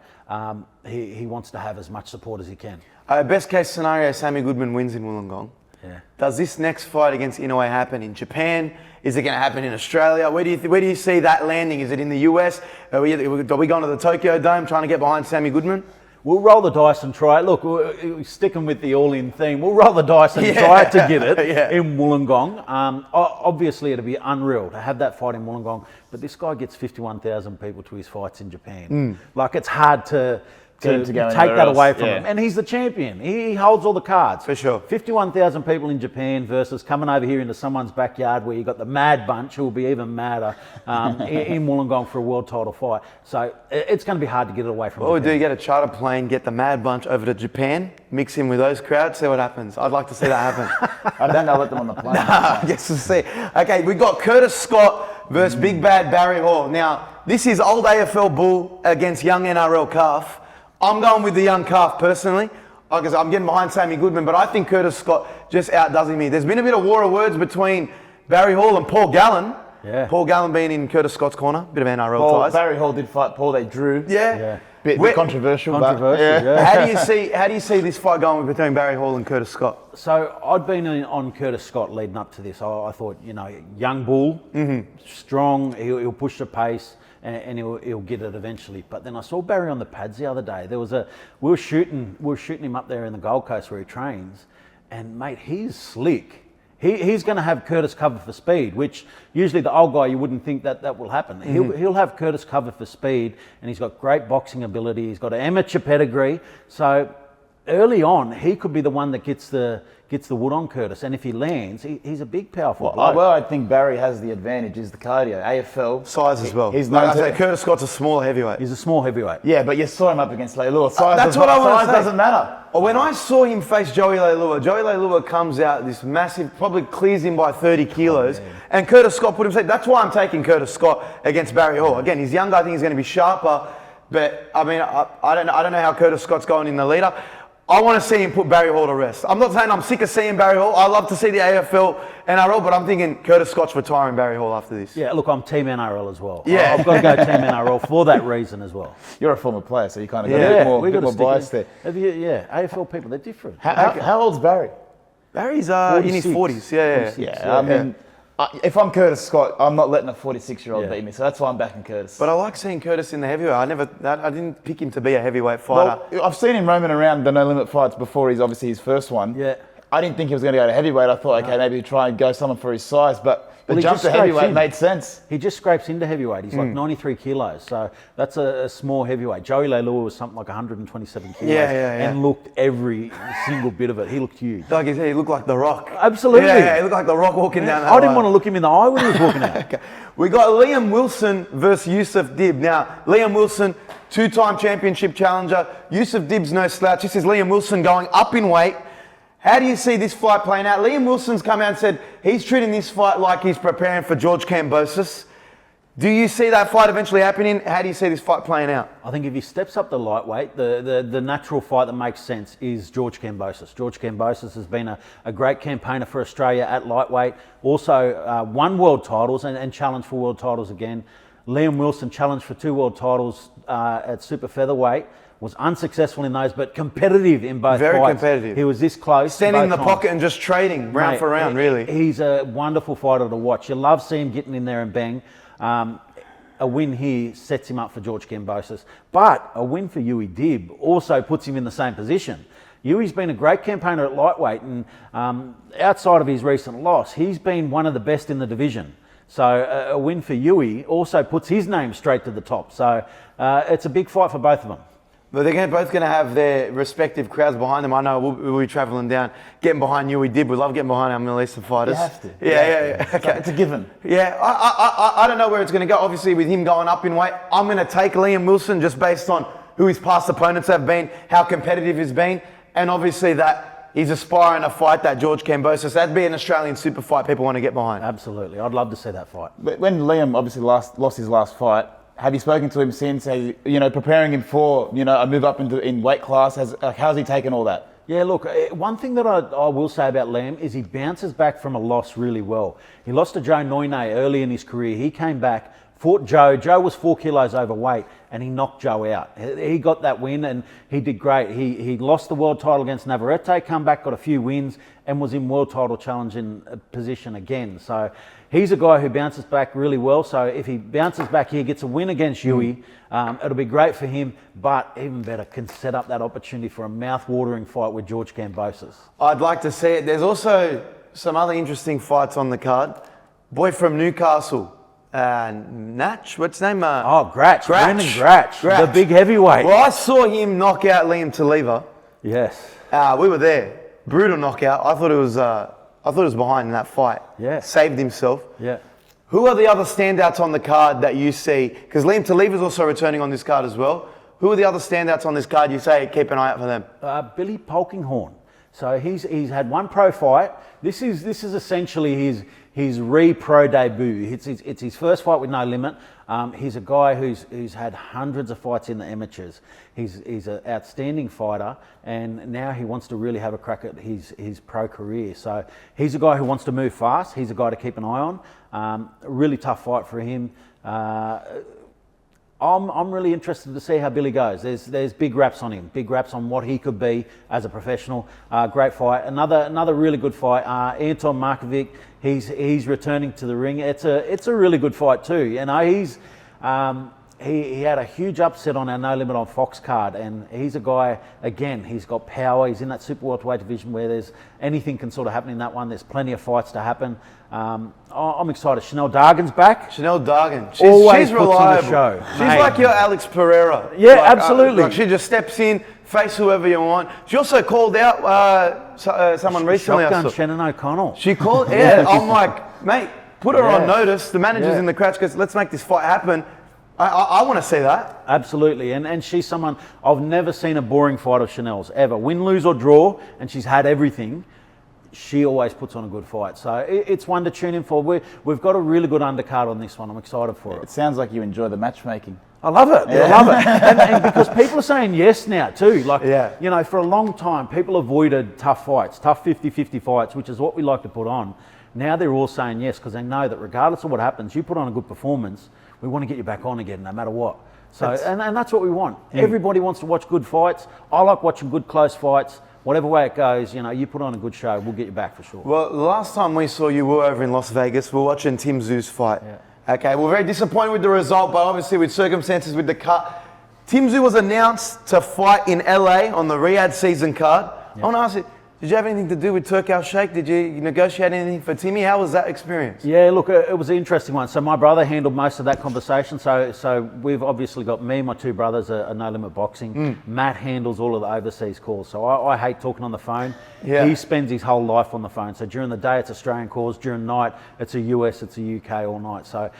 he wants to have as much support as he can. Best case scenario, Sammy Goodman wins in Wollongong. Yeah. Does this next fight against Inoue happen in Japan? Is it going to happen in Australia? Where do you see that landing? Is it in the US? Are we going to the Tokyo Dome trying to get behind Sammy Goodman? We'll roll the dice and try it. Look, we're sticking with the all-in theme. We'll roll the dice and try to get it in Wollongong. Obviously, it'd be unreal to have that fight in Wollongong, but this guy gets 51,000 people to his fights in Japan. Like, it's hard to take that away from him. And he's the champion. He holds all the cards. For sure. 51,000 people in Japan versus coming over here into someone's backyard where you got the Mad Bunch, who will be even madder, in Wollongong for a world title fight. So it's going to be hard to get it away from What Japan. we do, get a charter plane, get the Mad Bunch over to Japan, mix in with those crowds, see what happens. I'd like to see that happen. I don't think they'll let them on the plane. I guess we'll see. Okay, we got Curtis Scott versus Big Bad Barry Hall. Now, this is old AFL Bull against young NRL Calf. I'm going with the young Calf personally. Like I said, I'm getting behind Sammy Goodman, but I think Curtis Scott just outdoes him here. There's been a bit of war of words between Barry Hall and Paul Gallen. Yeah. Paul Gallen being in Curtis Scott's corner, bit of NRL ties. Barry Hall did fight Paul, they drew. Yeah. Bit controversial. How do you see this fight going between Barry Hall and Curtis Scott? So I'd been on Curtis Scott leading up to this. I thought, young bull, strong, he'll push the pace and he'll get it eventually. But then I saw Barry on the pads the other day. We were shooting him up there in the Gold Coast where he trains, and mate, he's slick. He's going to have Curtis covered for speed, which usually the old guy, you wouldn't think that will happen. He'll have Curtis covered for speed, and he's got great boxing ability. He's got an amateur pedigree. So early on, he could be the one that gets the wood on Curtis. And if he lands, he's a big, powerful bloke. Well, I think Barry has the advantage is the cardio. AFL. Size as well. He's like I say, Curtis Scott's a small heavyweight. He's a small heavyweight. Yeah, but you saw him up against Leilua. Size doesn't matter. When I saw him face Joey Leilua comes out this massive, probably clears him by 30 kilos, and Curtis Scott put himself. That's why I'm taking Curtis Scott against Barry Hall. Again, he's younger. I think he's going to be sharper. But I mean, I don't know how Curtis Scott's going in the leader. I want to see him put Barry Hall to rest. I'm not saying I'm sick of seeing Barry Hall. I love to see the AFL, NRL, but I'm thinking Curtis Scott's retiring Barry Hall after this. Yeah, look, I'm Team NRL as well. Yeah. I've got to go Team NRL for that reason as well. You're a former player, so you kind of got a bit more bias there. AFL people, they're different. How old's Barry? Barry's in his 40s. Yeah. I mean, if I'm Curtis Scott, I'm not letting a 46-year-old beat me, so that's why I'm backing Curtis. But I like seeing Curtis in the heavyweight. I didn't pick him to be a heavyweight fighter. Well, I've seen him roaming around the No Limit fights before. He's obviously his first one. Yeah. I didn't think he was going to go to heavyweight. I thought, okay, maybe try and go someone for his size, but the jump to heavyweight made sense. He just scrapes into heavyweight. He's like 93 kilos, so that's a small heavyweight. Joey Leilua was something like 127 kilos and looked every single bit of it. He looked huge. Like you said, he looked like The Rock. Absolutely. Yeah, he looked like The Rock walking down that I didn't want to look him in the eye when he was walking out. Okay. We got Liam Wilson versus Yusuf Dib. Now, Liam Wilson, two-time championship challenger. Yusuf Dib's no slouch. This is Liam Wilson going up in weight. How do you see this fight playing out? Liam Wilson's come out and said he's treating this fight like he's preparing for George Kambosos. Do you see that fight eventually happening? How do you see this fight playing out? I think if he steps up the lightweight, the natural fight that makes sense is George Kambosos. George Kambosos has been a great campaigner for Australia at lightweight. Also won world titles and challenged for world titles again. Liam Wilson challenged for 2 world titles at super featherweight. Was unsuccessful in those, but competitive in both Very fights. competitive. He was this close. Standing in the both times. pocket and just trading round for round, really. He's a wonderful fighter to watch. You love seeing him getting in there and bang. A win here sets him up for George Kambosos. But a win for Yui Dib also puts him in the same position. Yui's been a great campaigner at lightweight, and outside of his recent loss, he's been one of the best in the division. So a win for Yui also puts his name straight to the top. So it's a big fight for both of them. But they're both going to have their respective crowds behind them. I know we'll be travelling down, getting behind Yui Dib. We love getting behind our Middle Eastern fighters. You have to. Yeah. Okay. It's a given. Yeah, I don't know where it's going to go. Obviously, with him going up in weight, I'm going to take Liam Wilson just based on who his past opponents have been, how competitive he's been, and obviously that he's aspiring to fight that George Kambosos. That'd be an Australian super fight people want to get behind. Absolutely. I'd love to see that fight. But when Liam obviously lost his last fight, have you spoken to him since? Preparing him for a move up in weight class? How's he taken all that? Yeah, look, one thing that I will say about Liam is he bounces back from a loss really well. He lost to Joe Noine early in his career. He came back, fought Joe. Joe was 4 kilos overweight, and he knocked Joe out. He got that win, and he did great. He lost the world title against Navarrete, come back, got a few wins, and was in world title challenging position again. So he's a guy who bounces back really well. So if he bounces back here, gets a win against Yui, it'll be great for him. But even better, can set up that opportunity for a mouth-watering fight with George Kambosos. I'd like to see it. There's also some other interesting fights on the card. Boy from Newcastle, Natch, what's his name? Gratch. Brendan Gratch, the big heavyweight. Well, I saw him knock out Liam Taliva. Yes. We were there. Brutal knockout. I thought it was behind in that fight. Yeah. Saved himself. Yeah. Who are the other standouts on the card that you see? Because Liam Taliva is also returning on this card as well. Who are the other standouts on this card you say keep an eye out for them? Billy Polkinghorne. So he's had one pro fight. This is essentially his re-pro debut. It's his first fight with No Limit. He's a guy who's had hundreds of fights in the amateurs. He's an outstanding fighter, and now he wants to really have a crack at his pro career. So he's a guy who wants to move fast. He's a guy to keep an eye on. A really tough fight for him. I'm really interested to see how Billy goes. There's big raps on him, big raps on what he could be as a professional. Great fight. Another really good fight. Anton Markovic, he's returning to the ring. It's a really good fight too. He had a huge upset on our No Limit on Fox card, and he's a guy, again, he's got power. He's in that super welterweight division where there's anything can sort of happen in that one. There's plenty of fights to happen. I'm excited. Chanel Dargan's back. Chanel Dargan. Always she's puts reliable. on the show. She's Mate. like your Alex Pereira. Yeah, absolutely. She just steps in, face whoever you want. She also called out someone recently. Shotgun Shannon O'Connell. She called, yeah. I'm like, mate, put her on notice. The manager's Yeah. in the crouch goes, let's make this fight happen. I want to see that. Absolutely, and she's someone, I've never seen a boring fight of Chanel's, ever. Win, lose or draw, and she's had everything. She always puts on a good fight. So it's one to tune in for. We've got a really good undercard on this one. I'm excited for it. It sounds like you enjoy the matchmaking. I love it. I love it. And because people are saying yes now too. For a long time, people avoided tough fights, tough 50-50 fights, which is what we like to put on. Now they're all saying yes because they know that regardless of what happens, you put on a good performance, we want to get you back on again no matter what. So and that's what we want. Everybody wants to watch good fights. I like watching good close fights. Whatever way it goes, you put on a good show, we'll get you back for sure. Well, the last time we saw you were over in Las Vegas. We were watching Tim Tszyu's fight. Yeah. Okay, we're very disappointed with the result, but obviously with circumstances with the cut. Tim Tszyu was announced to fight in LA on the Riyadh season card. Yeah. I want to ask you, did you have anything to do with Turk Al-Sheikh? Did you negotiate anything for Timmy? How was that experience? Yeah, look, it was an interesting one. So my brother handled most of that conversation. So we've obviously got me, my two brothers are No Limit Boxing. Matt handles all of the overseas calls. So I hate talking on the phone. Yeah. He spends his whole life on the phone. So during the day, it's Australian calls. During the night, it's a US, it's a UK all night. So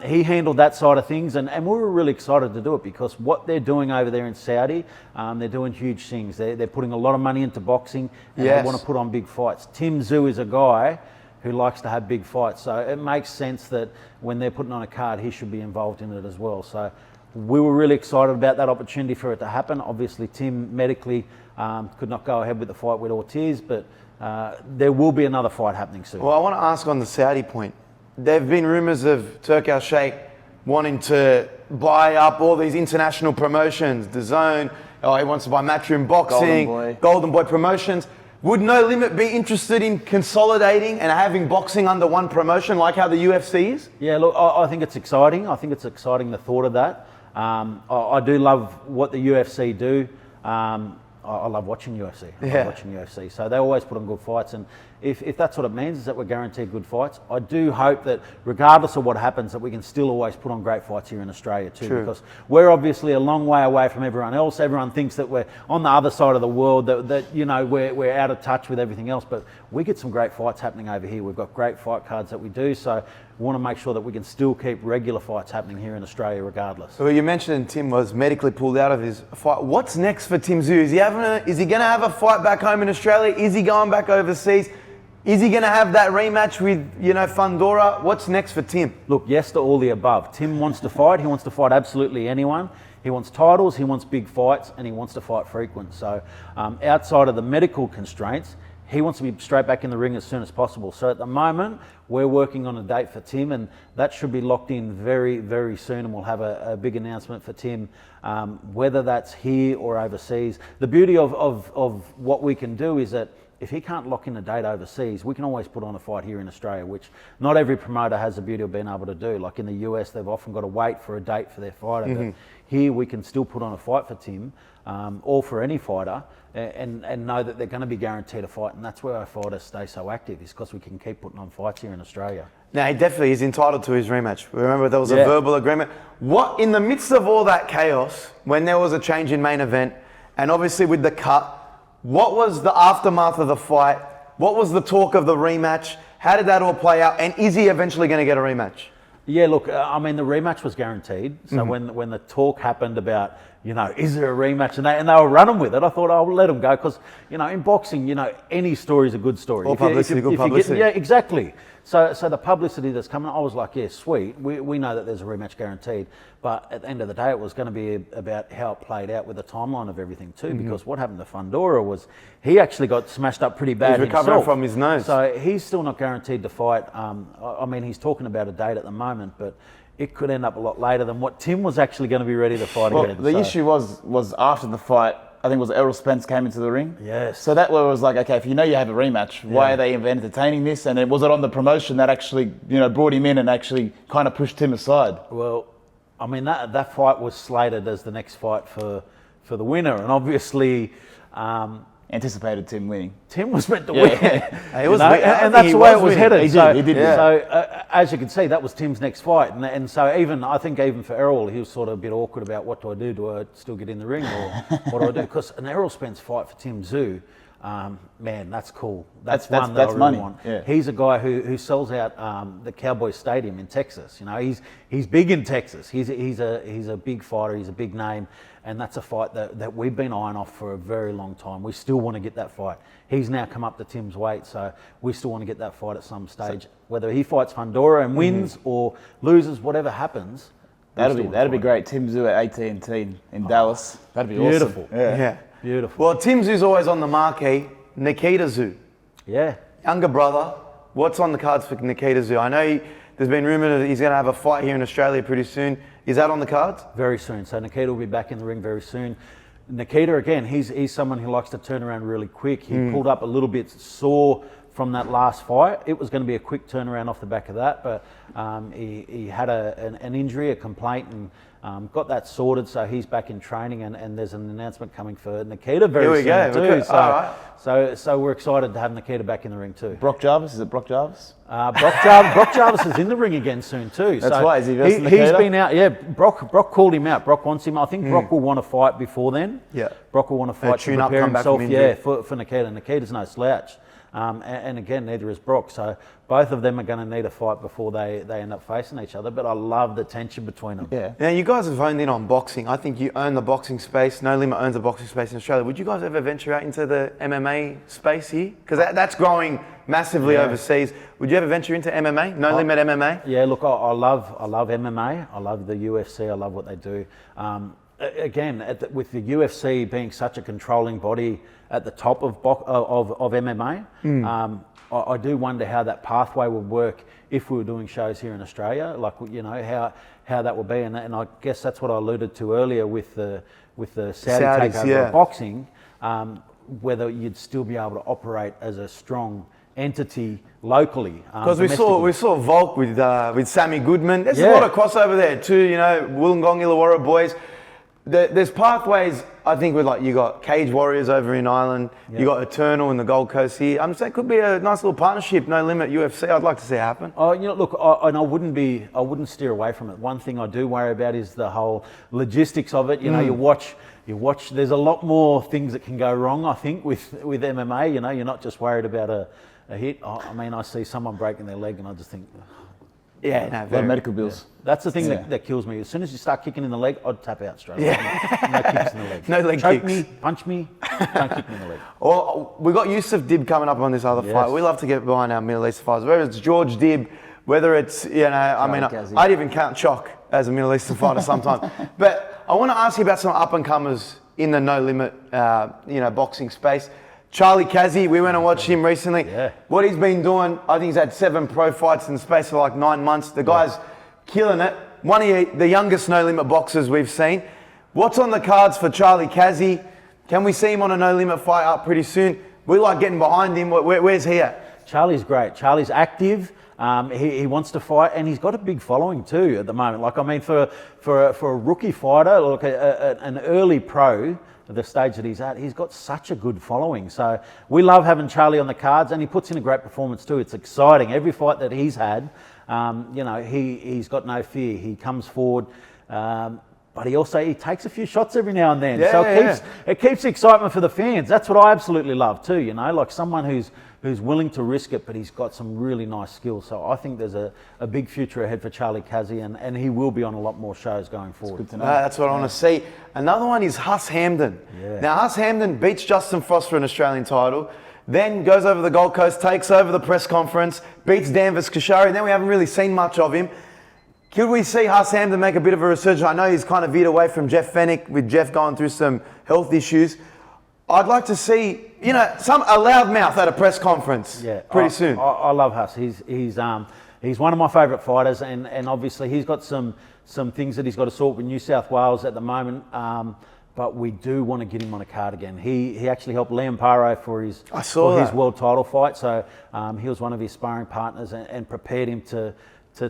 he handled that side of things. And we were really excited to do it because what they're doing over there in Saudi, they're doing huge things. They're putting a lot of money into boxing. And they want to put on big fights. Tim Tszyu is a guy who likes to have big fights. So it makes sense that when they're putting on a card, he should be involved in it as well. So we were really excited about that opportunity for it to happen. Obviously, Tim medically could not go ahead with the fight with Ortiz, but there will be another fight happening soon. Well, I want to ask on the Saudi point. There have been rumours of Turk Al Sheikh wanting to buy up all these international promotions, the Zone. Oh, he wants to buy Matchroom Boxing, Golden Boy Promotions. Would No Limit be interested in consolidating and having boxing under one promotion like how the UFC is? Yeah, look, I think it's exciting. I think it's exciting, the thought of that. I do love what the UFC do. I love watching UFC. I love watching UFC. So they always put on good fights. And if that's what it means, is that we're guaranteed good fights, I do hope that regardless of what happens, that we can still always put on great fights here in Australia too. True. Because we're obviously a long way away from everyone else. Everyone thinks that we're on the other side of the world, that you know, we're out of touch with everything else. But we get some great fights happening over here. We've got great fight cards that we do. So we want to make sure that we can still keep regular fights happening here in Australia regardless. So you mentioned Tim was medically pulled out of his fight. What's next for Tim Tszyu? Is he going to have a fight back home in Australia? Is he going back overseas? Is he going to have that rematch with, Fundora? What's next for Tim? Look, yes to all the above. Tim wants to fight. He wants to fight absolutely anyone. He wants titles, he wants big fights, and he wants to fight frequent. So outside of the medical constraints, he wants to be straight back in the ring as soon as possible. So at the moment, we're working on a date for Tim, and that should be locked in very, very soon, and we'll have a big announcement for Tim, whether that's here or overseas. The beauty of what we can do is that if he can't lock in a date overseas, we can always put on a fight here in Australia, which not every promoter has the beauty of being able to do. Like in the US, they've often got to wait for a date for their fighter. But here we can still put on a fight for Tim, or for any fighter, and know that they're going to be guaranteed a fight. And that's where our fighters stay so active, is because we can keep putting on fights here in Australia. Now, he definitely is entitled to his rematch. Remember, there was a verbal agreement. What, in the midst of all that chaos, when there was a change in main event, and obviously with the cut, what was the aftermath of the fight? What was the talk of the rematch? How did that all play out? And is he eventually going to get a rematch? Yeah, look, I mean, the rematch was guaranteed. So when the talk happened about, is there a rematch? And they were running with it, I thought, I'll let them go. Because, in boxing, any story is a good story. All publicity, good publicity. Yeah, exactly. So the publicity that's coming, I was like, yeah, sweet. We know that there's a rematch guaranteed. But at the end of the day, it was going to be about how it played out with the timeline of everything too. Because what happened to Fundora was he actually got smashed up pretty bad. He's recovering himself. from his nose. So he's still not guaranteed to fight. I mean, he's talking about a date at the moment, but it could end up a lot later than what Tim was actually going to be ready to fight again. The issue was after the fight, I think it was Errol Spence came into the ring. Yes. So that was like, okay, if you have a rematch, why are they entertaining this? And was it on the promotion that actually, brought him in and actually kind of pushed Tim aside? Well, I mean, that fight was slated as the next fight for the winner. And obviously... anticipated Tim winning. Tim was meant to win. And that's the way it was headed. He did. So as you can see, that was Tim's next fight. And so I think even for Errol, he was sort of a bit awkward about what do I do? Do I still get in the ring, or what do I do? Because an Errol Spence fight for Tim Tszyu, man, that's cool. That's one that I really money. want. Yeah. He's a guy who sells out the Cowboys Stadium in Texas. He's big in Texas. He's a big fighter. He's a big name, and that's a fight that we've been eyeing off for a very long time. We still want to get that fight. He's now come up to Tim's weight, so we still want to get that fight at some stage. Whether he fights Fundora and wins or loses, whatever happens. That'd be great. Tim Tszyu at AT&T in Dallas. That'd be beautiful. Awesome. Yeah. Beautiful. Well, Tim Tszyu's always on the marquee. Nikita Tszyu. Yeah. Younger brother. What's on the cards for Nikita Tszyu? I know there's been rumour that he's going to have a fight here in Australia pretty soon. Is that on the cards? Very soon. So Nikita will be back in the ring very soon. Nikita, again, he's someone who likes to turn around really quick. He pulled up a little bit sore from that last fight. It was going to be a quick turnaround off the back of that, but he had an injury, a complaint, and got that sorted, so he's back in training, and there's an announcement coming for Nikita very soon too. So we're excited to have Nikita back in the ring too. Brock Jarvis, is it Brock Jarvis? Brock Jarvis is in the ring again soon too. That's why, is he versus Nikita? He's been out, yeah. Brock called him out. Brock wants him. I think Brock will want to fight before then. Yeah. Brock will want to fight to prepare himself, for Nikita. Nikita's no slouch. And again, neither is Brock. So both of them are going to need a fight before they end up facing each other. But I love the tension between them. Yeah. Now, you guys have honed in on boxing. I think you own the boxing space. No Limit owns the boxing space in Australia. Would you guys ever venture out into the MMA space here? Because that's growing massively overseas. Would you ever venture into MMA? No Limit MMA? Yeah, look, I love MMA. I love the UFC. I love what they do. Again, with the UFC being such a controlling body at the top of MMA, I do wonder how that pathway would work if we were doing shows here in Australia. Like, you know, how that would be, and I guess that's what I alluded to earlier with the Saudi Saudis, takeover of boxing. Whether you'd still be able to operate as a strong entity locally. Because we saw Volk with Sammy Goodman. There's a lot of crossover there too. You know, Wollongong, Illawarra boys. There's pathways. I think with you got Cage Warriors over in Ireland. You got Eternal in the Gold Coast here. I'm saying it could be a nice little partnership. No Limit UFC. I'd like to see it happen. Oh, you know, look, I wouldn't steer away from it. One thing I do worry about is the whole logistics of it. You know, you watch. There's a lot more things that can go wrong. I think with MMA. You know, you're not just worried about a hit. I mean, I see someone breaking their leg, and I just think. Yeah, no, medical bills. Yeah. That's the thing that kills me. As soon as you start kicking in the leg, I'd tap out straight away. No kicks in the leg. No leg Choke kicks. me, punch me, don't kick me in the leg. Well, we got Yusuf Dib coming up on this other fight. We love to get behind our Middle East fighters. Whether it's George Dib, whether it's, I'd even count Choc as a Middle Eastern fighter sometimes. But I want to ask you about some up-and-comers in the No Limit, boxing space. Charlie Kazzy, we went and watched him recently. Yeah. What he's been doing, I think he's had 7 pro fights in the space of 9 months. The guy's killing it. One of the youngest No Limit boxers we've seen. What's on the cards for Charlie Kazzy? Can we see him on a No Limit fight up pretty soon? We like getting behind him. Where's he at? Charlie's great. Charlie's active. He wants to fight, and he's got a big following too at the moment. For a rookie fighter, like an early pro, at the stage that he's at, he's got such a good following. So we love having Charlie on the cards, and he puts in a great performance too. It's exciting. Every fight that he's had, he's got no fear. He comes forward, but he takes a few shots every now and then. It keeps the excitement for the fans. That's what I absolutely love too. You know, like someone who's willing to risk it, but he's got some really nice skills. So I think there's a big future ahead for Charlie Kazzy, and he will be on a lot more shows going forward. Good to know. That's what I want to see. Another one is Huss Hamden. Yeah. Now, Huss Hamden beats Justin Frost for an Australian title, then goes over the Gold Coast, takes over the press conference, beats Danvis Kashari, and then we haven't really seen much of him. Could we see Huss Hamden make a bit of a resurgence? I know he's kind of veered away from Jeff Fennick, with Jeff going through some health issues. I'd like to see, a loudmouth at a press conference pretty soon. I love Huss. He's one of my favourite fighters, and obviously he's got some things that he's got to sort with New South Wales at the moment. But we do want to get him on a card again. He actually helped Liam Paro for his world title fight. So he was one of his sparring partners and prepared him to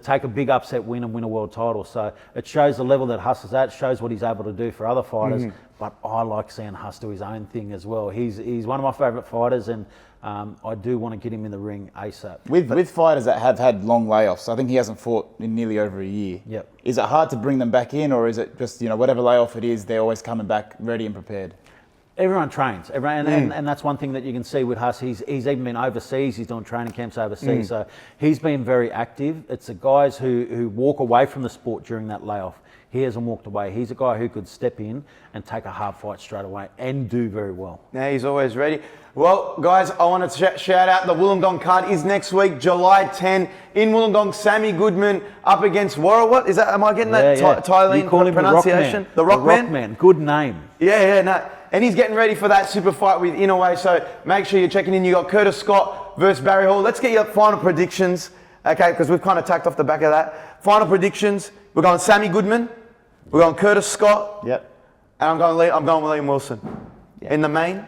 take a big upset win and win a world title. So it shows the level that Huss is at, shows what he's able to do for other fighters. But I like seeing Huss do his own thing as well. He's one of my favourite fighters, and I do want to get him in the ring ASAP. With fighters that have had long layoffs, I think he hasn't fought in nearly over a year. Yep. Is it hard to bring them back in, or is it just, whatever layoff it is, they're always coming back ready and prepared? Everyone trains, and that's one thing that you can see with Huss. He's even been overseas. He's doing training camps overseas, so he's been very active. It's the guys who walk away from the sport during that layoff. He hasn't walked away. He's a guy who could step in and take a hard fight straight away and do very well. Yeah, he's always ready. Well, guys, I want to shout out the Wollongong card is next week, July 10, in Wollongong. Sammy Goodman up against Warra. What is that? Am I getting that Thailand pronunciation? The Rockman. Good name. No. And he's getting ready for that super fight with Inoue. So make sure you're checking in. You got Curtis Scott versus Barry Hall. Let's get your final predictions, okay? Because we've kind of tacked off the back of that. Final predictions. We're going Sammy Goodman. We're going Curtis Scott. Yep. And I'm going with Liam Wilson. Yep. In the main.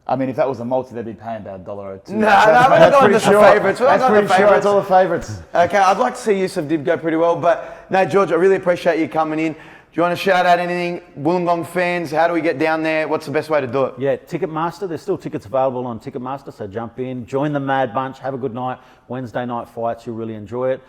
I mean, if that was a multi, they'd be paying about $1.02. No, we're not going to the favourites. That's pretty sure it's all the favourites. Okay, I'd like to see Yusuf Dib go pretty well. But no, George, I really appreciate you coming in. Do you want to shout out anything? Wollongong fans, how do we get down there? What's the best way to do it? Yeah, Ticketmaster. There's still tickets available on Ticketmaster, so jump in, join the Mad Bunch, have a good night. Wednesday night fights, you'll really enjoy it.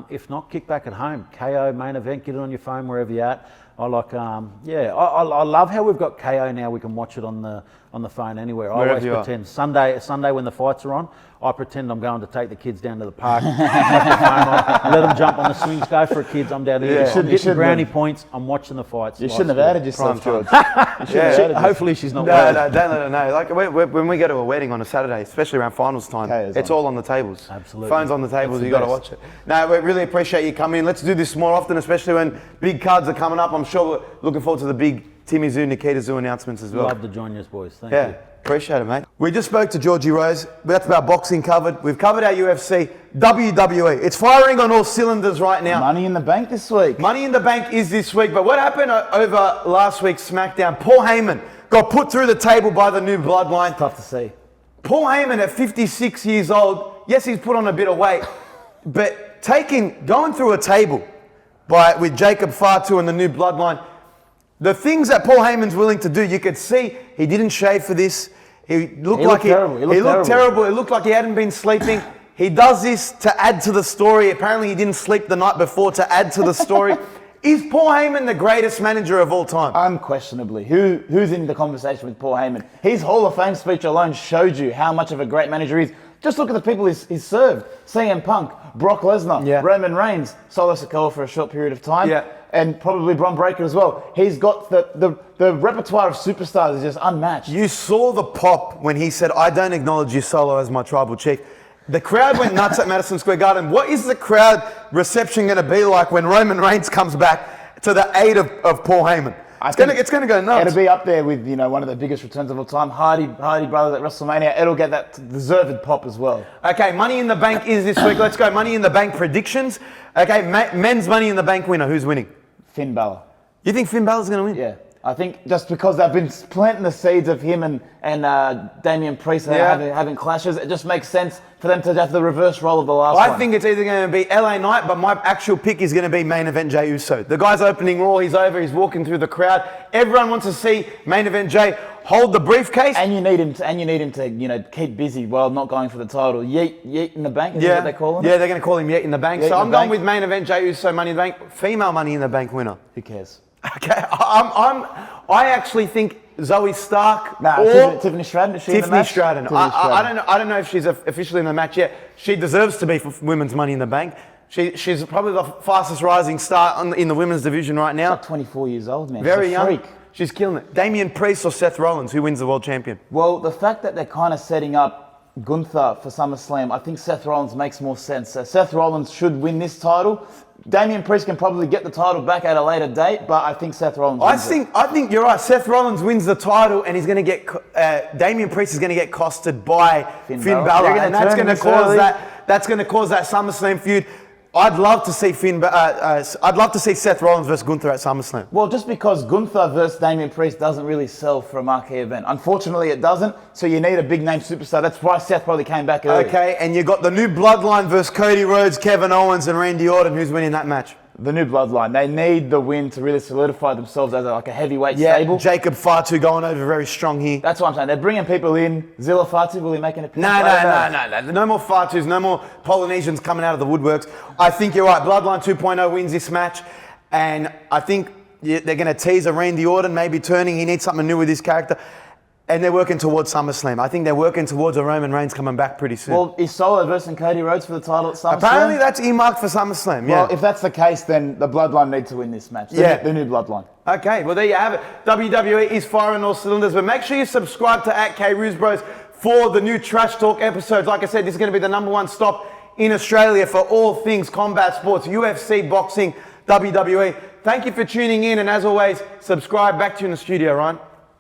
If not, kick back at home. KO main event, get it on your phone wherever you're at. I like, I love how we've got KO now. We can watch it on the phone anywhere. I Wherever always you are. pretend Sunday when the fights are on, I pretend I'm going to take the kids down to the park, have the phone on, let them jump on the swings, go for it, kids. I'm down here. Yeah. I'm getting brownie have. points. I'm watching the fights. You shouldn't have added yourself, Prime George. Hopefully she's not. No, worried. no, don't let her know. Like when we go to a wedding on a Saturday, especially around finals time, KO's it's on. all on the tables. Absolutely. Phones on the tables. the You got to best. watch it. No, we really appreciate you coming in. Let's do this more often, especially when big cards are coming up. I'm sure we're looking forward to the big Tim Tszyu, Nikita Tszyu announcements as well. Love to join you, boys. Thank Yeah, you. appreciate it, mate. We just spoke to Georgie Rose. That's about boxing covered. We've covered our UFC, WWE. It's firing on all cylinders right now. Money in the bank this week. Money in the Bank is this week, but what happened over last week's SmackDown? Paul Heyman got put through the table by the new bloodline. Tough to see. Paul Heyman at 56 years old, yes, he's put on a bit of weight, but going through a table with Jacob Fatu and the new bloodline, the things that Paul Heyman's willing to do, you could see he didn't shave for this. He looked terrible. He looked terrible. It looked like he hadn't been sleeping. He does this to add to the story. Apparently he didn't sleep the night before to add to the story. Is Paul Heyman the greatest manager of all time? Unquestionably. Who's in the conversation with Paul Heyman? His Hall of Fame speech alone showed you how much of a great manager he is. Just look at the people he's served. CM Punk, Brock Lesnar, Yeah. Roman Reigns, Solo Sikoa for a short period of time, Yeah. and probably Bron Breakker as well. He's got the repertoire of superstars is just unmatched. You saw the pop when he said, "I don't acknowledge you, Solo, as my tribal chief." The crowd went nuts at Madison Square Garden. What is the crowd reception going to be like when Roman Reigns comes back to the aid of Paul Heyman? It's going to go nuts. It'll be up there with one of the biggest returns of all time. Hardy brothers at WrestleMania. It'll get that deserved pop as well. Okay, Money in the Bank is this week. Let's go. Money in the Bank predictions. Okay, men's Money in the Bank winner. Who's winning? Finn Balor. You think Finn Balor's going to win? Yeah. I think just because they've been planting the seeds of him and Damian Priest having clashes, it just makes sense for them to have the reverse role of the last one. I think it's either going to be LA Knight, but my actual pick is going to be main event Jey Uso. The guy's opening Raw, he's over, he's walking through the crowd. Everyone wants to see main event Jey hold the briefcase. And you need him to keep busy while not going for the title. Yeet in the bank, is that what they call him? Yeah, they're going to call him Yeet in the Bank. Yeet So in I'm the going bank. with main event Jey Uso, Money in the Bank, female Money in the Bank winner. Who cares? Okay, I actually think Zoe Stark Nah, Tiffany Stratton. Is she in the Tiffany match? Stratton. Tiffany Stratton. I don't know if she's officially in the match yet. She deserves to be for women's Money in the Bank. She's probably the fastest rising star in the women's division right now. She's like 24 years old, man. Very She's a young. freak. She's killing it. Damian Priest or Seth Rollins, who wins the world champion? Well, the fact that they're kind of setting up Gunther for SummerSlam, I think Seth Rollins makes more sense. So Seth Rollins should win this title. Damian Priest can probably get the title back at a later date, but I think Seth Rollins wins I think you're right. Seth Rollins wins the title, and he's going to get Damian Priest is going to get costed by Finn Balor. Balor, They're gonna and that's turn going to this cause early. that's going to cause that SummerSlam feud. I'd love to see I'd love to see Seth Rollins versus Gunther at SummerSlam. Well, just because Gunther versus Damian Priest doesn't really sell for a marquee event. Unfortunately, it doesn't, so you need a big-name superstar. That's why Seth probably came back early. Okay, and you got the new bloodline versus Cody Rhodes, Kevin Owens, and Randy Orton. Who's winning that match? The new bloodline. They need the win to really solidify themselves as a heavyweight stable. Jacob Fatu going over very strong here. That's what I'm saying. They're bringing people in. Zilla Fatu, will he make an appearance? No. No more Fatus, no more Polynesians coming out of the woodworks. I think you're right. Bloodline 2.0 wins this match. And I think they're going to tease a Randy Orton, maybe turning. He needs something new with his character. And they're working towards SummerSlam. I think they're working towards a Roman Reigns coming back pretty soon. Well, is Solo versus Cody Rhodes for the title at SummerSlam? Apparently that's earmarked for SummerSlam, yeah. Well, if that's the case, then the bloodline need to win this match. The new bloodline. Okay, well there you have it. WWE is firing all cylinders, but make sure you subscribe to @Kairouz Bros for the new Trash Talk episodes. Like I said, this is going to be the #1 stop in Australia for all things combat sports, UFC, boxing, WWE. Thank you for tuning in, and as always, subscribe. Back to you in the studio, Ryan.